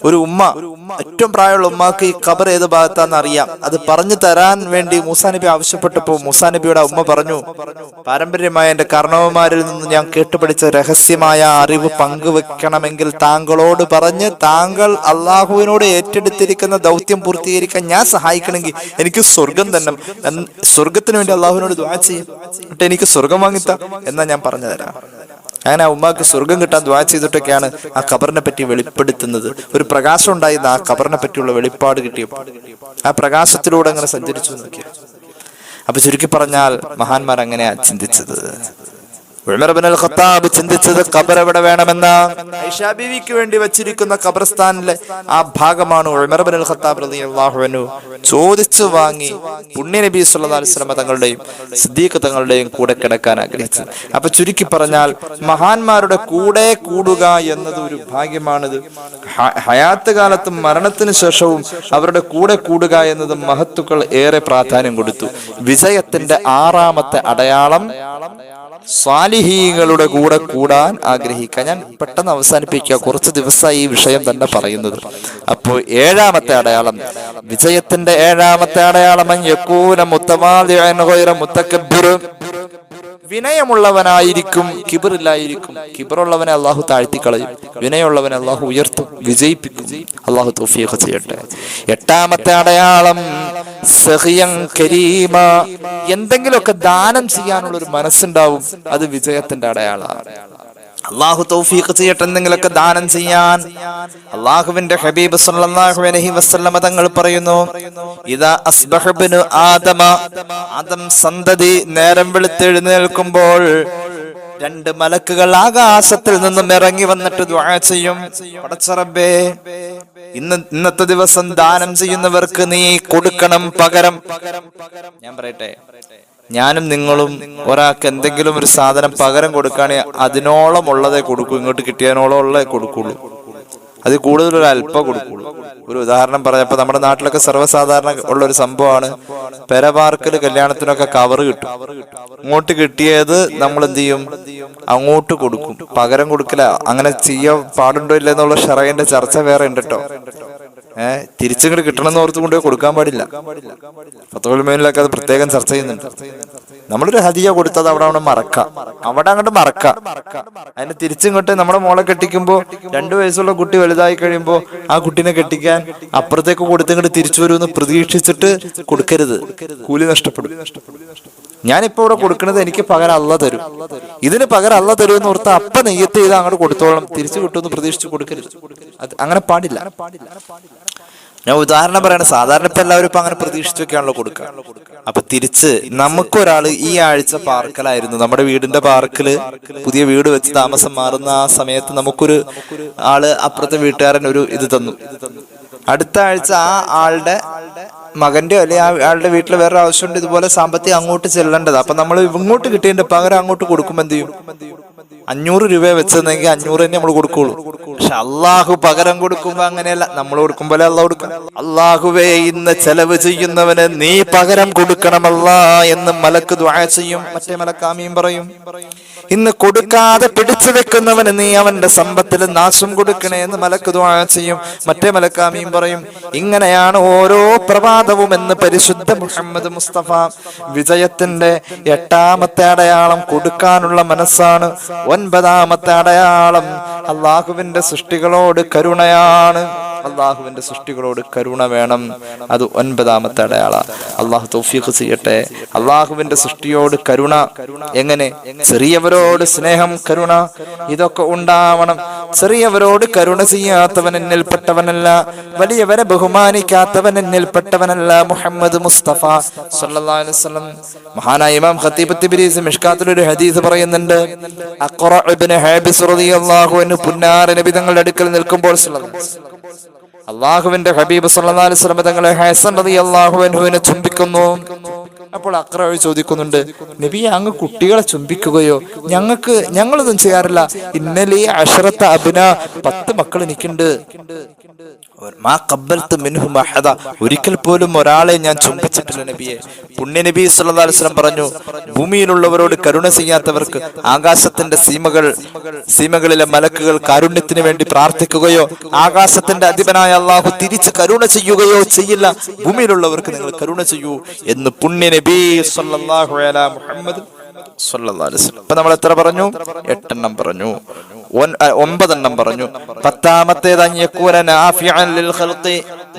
ഒരു ഉമ്മ, ഏറ്റവും പ്രായമുള്ള ഉമ്മാക്ക് ഈ ഖബർ ഏത് ഭാഗത്താന്ന് അറിയാം. അത് പറഞ്ഞു തരാൻ വേണ്ടി മൂസാ നബി ആവശ്യപ്പെട്ടപ്പോ മൂസാ നബിയുടെ ഉമ്മ പറഞ്ഞു, പാരമ്പര്യമായ എന്റെ കാരണവന്മാരിൽ നിന്ന് ഞാൻ കേട്ടുപഠിച്ച രഹസ്യമായ അറിവ് പങ്കുവെക്കണമെങ്കിൽ താങ്കളോട് പറഞ്ഞ് താങ്കൾ അള്ളാഹുവിനോട് ഏറ്റെടുത്തിരിക്കുന്ന ദൗത്യം പൂർത്തീകരിക്കാൻ ഞാൻ സഹായിക്കണമെങ്കിൽ എനിക്ക് സ്വർഗം തന്നെ, സ്വർഗത്തിന് വേണ്ടി അള്ളാഹുവിനോട് ദുആ ചെയ്യും, എന്നിട്ട് എനിക്ക് സ്വർഗം വാങ്ങിത്ത എന്നാ ഞാൻ പറഞ്ഞു തരാം. അങ്ങനെ ആ ഉമ്മാക്ക് സ്വർഗം കിട്ടാൻ ദുആ ചെയ്തിട്ടൊക്കെയാണ് ആ ഖബറിനെ പറ്റി വെളിപ്പെടുത്തുന്നത്. ഒരു പ്രകാശം ഉണ്ടായിരുന്ന ആ ഖബറിനെ പറ്റിയുള്ള വെളിപ്പാട് കിട്ടിയപ്പോൾ ആ പ്രകാശത്തിലൂടെ അങ്ങനെ സഞ്ചരിച്ചു നോക്കിയ. അപ്പൊ ചുരുക്കി പറഞ്ഞാൽ മഹാന്മാർ അങ്ങനെയാ ചിന്തിച്ചത്. ഉമർ ഇബ്നുൽ ഖത്താബ് ചിന്തിച്ചത് ഖബർ എവിടെ വേണമെന്ന ആയിഷാ ബീവിക്ക് വേണ്ടി വെച്ചിരിക്കുന്ന ഖബർസ്ഥാനിലെ ആ ഭാഗമാണ് ഉമർ ഇബ്നുൽ ഖത്താബ് റളിയല്ലാഹു അൻഹു ചോദിച്ചു വാങ്ങി പുണ്യ നബി സല്ലല്ലാഹു അലൈഹി വസല്ലം തങ്ങളുടെയും സിദ്ദീഖ് തങ്ങളുടെയും കൂടെ കിടക്കാൻ ആഗ്രഹിച്ചത്. അപ്പൊ ചുരുക്കി പറഞ്ഞാൽ മഹാന്മാരുടെ കൂടെ കൂടുക എന്നത് ഒരു ഭാഗ്യമാണിത്. ഹയാത്ത് കാലത്തും മരണത്തിന് ശേഷവും അവരുടെ കൂടെ കൂടുക എന്നത് മഹത്തുക്കൾ ഏറെ പ്രാധാന്യം കൊടുത്തു. വിജയത്തിന്റെ 6ാമത്തെ അടയാളം സ്വാലിഹീങ്ങളുടെ കൂടെ കൂടാൻ ആഗ്രഹിക്കുക. ഞാൻ പെട്ടെന്ന് അവസാനിപ്പിക്കുക, കുറച്ച് ദിവസമായി ഈ വിഷയം തന്നെ പറയുന്നത്. അപ്പോൾ 7ാമത്തെ അടയാളം, വിജയത്തിന്റെ 7ാമത്തെ അടയാളം യകൂന മുതവാദിഅൻ ഗൈറ മുതകബ്ബിർ, വിനയമുള്ളവനായിരിക്കും, കിബറില്ലായിരിക്കും. കിബറുള്ളവനെ അള്ളാഹു താഴ്ത്തിക്കളയും, വിനയമുള്ളവനെ അള്ളാഹു ഉയർത്തും, വിജയിപ്പിക്കും. അള്ളാഹു തൗഫീഖ് ചെയ്യട്ടെ. 8ാമത്തെ അടയാളം സഖിയൻ കരീമ, എന്തെങ്കിലുമൊക്കെ ദാനം ചെയ്യാനുള്ള ഒരു മനസ്സുണ്ടാവും, അത് വിജയത്തിന്റെ അടയാളമാണ്. അള്ളാഹു തൗഫീഖ് ചെയ്യട്ടെ എന്തെങ്കിലുമൊക്കെ ദാനം ചെയ്യാൻ. അള്ളാഹുവിന്റെ ഹബീബ് സല്ലല്ലാഹു അലൈഹി വസല്ലം തങ്ങൾ പറയുന്നു, ഇദാ അസ്ബഹ ഇബ്നു ആദമ, ആദം സന്തതി നേരം വെളുത്തെഴുന്നേൽക്കുമ്പോൾ 2 മലക്കുകൾ ആകാശത്തിൽ നിന്നും ഇറങ്ങി വന്നിട്ട് ദുആ ചെയ്യും, പടച്ച റബ്ബേ ഇന്നത്തെ ദിവസം ദാനം ചെയ്യുന്നവർക്ക് നീ കൊടുക്കണം പകരം. ഞാൻ പറയട്ടെ, ഞാനും നിങ്ങളും ഒരാൾക്ക് എന്തെങ്കിലും ഒരു സാധനം പകരം കൊടുക്കുകയാണെങ്കിൽ അതിനോളം ഉള്ളതേ കൊടുക്കൂ, ഇങ്ങോട്ട് കിട്ടിയതിനോളം ഉള്ളതേ കൊടുക്കുള്ളൂ, അത് കൂടുതൽ ഒരു അല്പം കൊടുക്കുള്ളൂ. ഒരു ഉദാഹരണം പറഞ്ഞപ്പോ നമ്മുടെ നാട്ടിലൊക്കെ സർവ്വസാധാരണ ഉള്ള ഒരു സംഭവമാണ്, പെരപാർക്കല് കല്യാണത്തിനൊക്കെ കവറ് കിട്ടും. അങ്ങോട്ട് കിട്ടിയത് നമ്മൾ എന്ത് ചെയ്യും, അങ്ങോട്ട് കൊടുക്കും, പകരം കൊടുക്കില്ല. അങ്ങനെ ചെയ്യാൻ പാടുണ്ടോ ഇല്ല എന്നുള്ള ഷറയിന്റെ ചർച്ച വേറെ ഉണ്ട് കേട്ടോ. തിരിച്ചിങ്ങോട്ട് കിട്ടണം എന്ന് ഓർത്ത് കൊണ്ടുപോയി കൊടുക്കാൻ പാടില്ല. ഫത്വൽ മുഈനിലൊക്കെ അത് പ്രത്യേകം ചർച്ച ചെയ്യുന്നുണ്ട്. നമ്മളൊരു ഹദിയ കൊടുത്തത് അവിടെ മറക്കാം, അവിടെ അങ്ങോട്ട് മറക്കാം. അതിന് തിരിച്ചിങ്ങോട്ട് നമ്മുടെ മോളെ കെട്ടിക്കുമ്പോ 2 വയസ്സുള്ള കുട്ടി വലുതായി കഴിയുമ്പോ ആ കുട്ടീനെ കെട്ടിക്കാൻ അപ്പുറത്തേക്ക് കൊടുത്തിങ്ങോട്ട് തിരിച്ചു വരുമെന്ന് പ്രതീക്ഷിച്ചിട്ട് കൊടുക്കരുത്, കൂലി നഷ്ടപ്പെടും. ഞാനിപ്പോ ഇവിടെ കൊടുക്കുന്നത് എനിക്ക് പകരം അള്ള തരും, ഇതിന് പകരം അള്ള തരും എന്ന് ഓർത്ത് അപ്പ നെയ്യത്ത് ചെയ്ത് അങ്ങോട്ട് കൊടുത്തോളം, തിരിച്ചു കിട്ടുമെന്ന് പ്രതീക്ഷിച്ച് കൊടുക്കരുത്. അത് അങ്ങനെ പാടില്ല. ഞാൻ ഉദാഹരണം പറയണ, സാധാരണ ഇപ്പൊ എല്ലാവരും ഇപ്പൊ അങ്ങനെ പ്രതീക്ഷിച്ചൊക്കെയാണല്ലോ കൊടുക്കുക. അപ്പൊ തിരിച്ച് നമുക്കൊരാള് ഈ ആഴ്ച പാർക്കലായിരുന്നു, നമ്മുടെ വീടിന്റെ പാർക്കില് പുതിയ വീട് വെച്ച് താമസം മാറുന്ന ആ സമയത്ത് നമുക്കൊരു ആള് അപ്പുറത്തെ വീട്ടുകാരൻ ഒരു ഇത് തന്നു. അടുത്ത ആഴ്ച ആ ആളുടെ മകന്റെ അല്ലെങ്കിൽ ആ ആളുടെ വീട്ടിൽ വേറെ ആവശ്യമുണ്ട്, ഇതുപോലെ സാമ്പത്തികം അങ്ങോട്ട് ചെല്ലേണ്ടത്. അപ്പൊ നമ്മൾ ഇങ്ങോട്ട് കിട്ടിയതിന്റെ പകരം അങ്ങോട്ട് കൊടുക്കുമ്പോ എന്ത് ചെയ്യും? 500 രൂപ വെച്ചെന്നെങ്കിൽ 500 തന്നെ നമ്മൾ കൊടുക്കുള്ളൂ. പക്ഷെ അള്ളാഹു പകരം കൊടുക്കുമ്പോ അങ്ങനെയല്ല, നമ്മൾ കൊടുക്കുമ്പോലെ അള്ളാഹു കൊടുക്കണം. അള്ളാഹുവേ, ഇന്ന് ചെലവ് ചെയ്യുന്നവന് നീ പകരം കൊടുക്കണമല്ലാ എന്ന് മലക്ക് ദുആ ചെയ്യും. മറ്റേ മലക്ക് ആമീൻ പറയും. ഇന്ന് കൊടുക്കാതെ പിടിച്ചു വെക്കുന്നവന് നീ അവന്റെ സമ്പത്തിൽ നാശം കൊടുക്കണേ എന്ന് മലക്ക് ദുആ ചെയ്യും. മറ്റേ മലക്ക് ആമീൻ പറയും. ഇങ്ങനെയാണ് ഓരോ പ്രഭാതവും എന്ന് പരിശുദ്ധ മുഹമ്മദ് മുസ്തഫ. വിജയത്തിന്റെ 8ാമത്തെ അടയാളം കൊടുക്കാനുള്ള മനസ്സാണ്. 9ാമത്തെ അടയാളം അള്ളാഹുവിന്റെ സൃഷ്ടികളോട് കരുണയാണ്. അള്ളാഹുവിന്റെ സൃഷ്ടികളോട് കരുണ വേണം, അത് 9ാമത്തെ അടയാളം. അള്ളാഹു തൗഫീഖ് ചെയ്യട്ടെ. അള്ളാഹുവിന്റെ സൃഷ്ടിയോട് കരുണ എങ്ങനെ? ചെറിയവരോട് സ്നേഹം, കരുണ, ഇതൊക്കെ ഉണ്ടാവണം. ചെറിയവരോട് കരുണ ചെയ്യാത്തവൻ എന്നിൽപ്പെട്ടവനല്ല, വലിയവരെ ബഹുമാനിക്കാത്തവൻ എന്നിൽപ്പെട്ടവനല്ല. മുഹമ്മദ് മുസ്തഫ സല്ലല്ലാഹു അലൈഹി വസല്ലം. മഹാനായ ഇമാം ഖതീബ് തിബ്രീസി മിഷ്കാത്തിൽ ഒരു ഹദീസ് പറയുന്നുണ്ട്. അഖറ ഇബ്നു ഹാബിസ് റളിയല്ലാഹു അൻഹു പുന്നാര നബി തങ്ങളുടെ അടുക്കൽ നിൽക്കുമ്പോൾ അള്ളാഹുവിന്റെ ഹബീബ് സല്ലല്ലാഹു അലൈഹി വസല്ലം തങ്ങളെ ഹസൻ റളിയല്ലാഹു അൻഹുവിനെ ചുംബിക്കുന്നു. അപ്പോൾ അഖറ ചോദിക്കുന്നുണ്ട്, നബി അങ്ങ് കുട്ടികളെ ചുംബിക്കുകയോ? ഞങ്ങളൊന്നും ചെയ്യാറില്ല. ഇന്നലെ 10 അബ്ന, 10 മക്കൾ എനിക്കുണ്ട്. ഒരിക്കൽ പോലും ഒരാളെ ഞാൻ ചുംബിച്ചിട്ടില്ല നബിയെ. പുണ്യ നബി സല്ലല്ലാഹു അലൈഹി വസല്ലം പറഞ്ഞു, ഭൂമിയിലുള്ളവരോട് കരുണ ചെയ്യാത്തവർക്ക് ആകാശത്തിന്റെ സീമകളിലെ മലക്കുകൾ കാരുണ്യത്തിന് വേണ്ടി പ്രാർത്ഥിക്കുകയോ ആകാശത്തിന്റെ അധിപനായ അള്ളാഹു തിരിച്ച് കരുണ ചെയ്യുകയോ ചെയ്യില്ല. ഭൂമിയിലുള്ളവർക്ക് നിങ്ങൾ കരുണ ചെയ്യൂ എന്ന് പുണ്യ നബി സല്ലല്ലാഹു അലൈഹി മുഹമ്മദ് സല്ലല്ലാഹു അലൈഹി വസല്ലം. അപ്പൊ നമ്മൾ എത്ര പറഞ്ഞു? 8 എണ്ണം പറഞ്ഞു, 9 എണ്ണം പറഞ്ഞു. 10ാമത്തേത്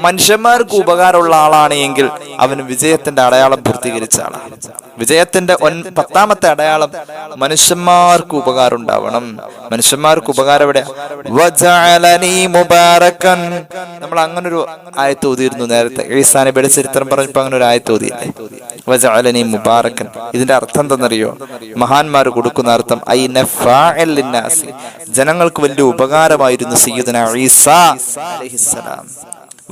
മനുഷ്യന്മാർക്ക് ഉപകാരമുള്ള ആളാണ് എങ്കിൽ അവന് വിജയത്തിന്റെ അടയാളം പൂർത്തീകരിച്ച ആളാണ്. വിജയത്തിന്റെ 10ാമത്തെ അടയാളം മനുഷ്യന്മാർക്ക് ഉപകാരം ഉണ്ടാവണം. മനുഷ്യന്മാർക്ക് ഉപകാരം എവിടെ? നമ്മൾ അങ്ങനൊരു ആയത്ത് ഓതിയിരുന്നു നേരത്തെ. ഈസാ നബിയുടെ ചരിത്രം പറഞ്ഞപ്പോ അങ്ങനെ ഒരു ആയത്ത് ഓതിയില്ലേ, വജഅലനി മുബാറക്കൻ. ഇതിന്റെ അർത്ഥം എന്തെന്നറിയോ? മഹാന്മാർ കൊടുക്കുന്ന അർത്ഥം ഐ നഫഅൽ ലിന്നാസ്, ജനങ്ങൾക്ക് വലിയ ഉപകാരമായിരുന്നു സയ്യിദുനാ ഈസാ അലൈഹിസ്സലാം.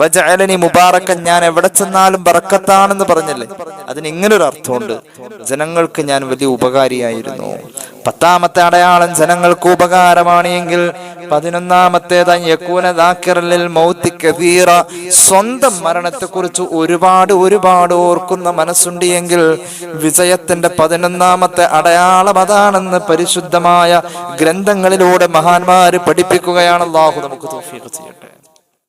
വജഅലനി മുബാറക്കൻ, ഞാൻ എവിടെ ചെന്നാലും ബറക്കത്താണെന്ന് പറഞ്ഞല്ലേ, അതിന് ഇങ്ങനൊരു അർത്ഥമുണ്ട്, ജനങ്ങൾക്ക് ഞാൻ വലിയ ഉപകാരിയായിരുന്നു. 10ാമത്തെ അടയാളം ജനങ്ങൾക്ക് ഉപകാരമാണ് എങ്കിൽ 11ാമത്തേത് യകൂന ദാക്കിറൽ ലിൽ മൗതി കസീറ, സ്വന്തം മരണത്തെക്കുറിച്ച് ഒരുപാട് ഓർക്കുന്ന മനസ്സുണ്ട് എങ്കിൽ വിജയത്തിന്റെ 11ാമത്തെ അടയാളം അതാണെന്ന് പരിശുദ്ധമായ ഗ്രന്ഥങ്ങളിലൂടെ മഹാന്മാര് പഠിപ്പിക്കുകയാണ്. അല്ലാഹു നമുക്ക് തൗഫീഖ് ചെയ്യട്ടെ.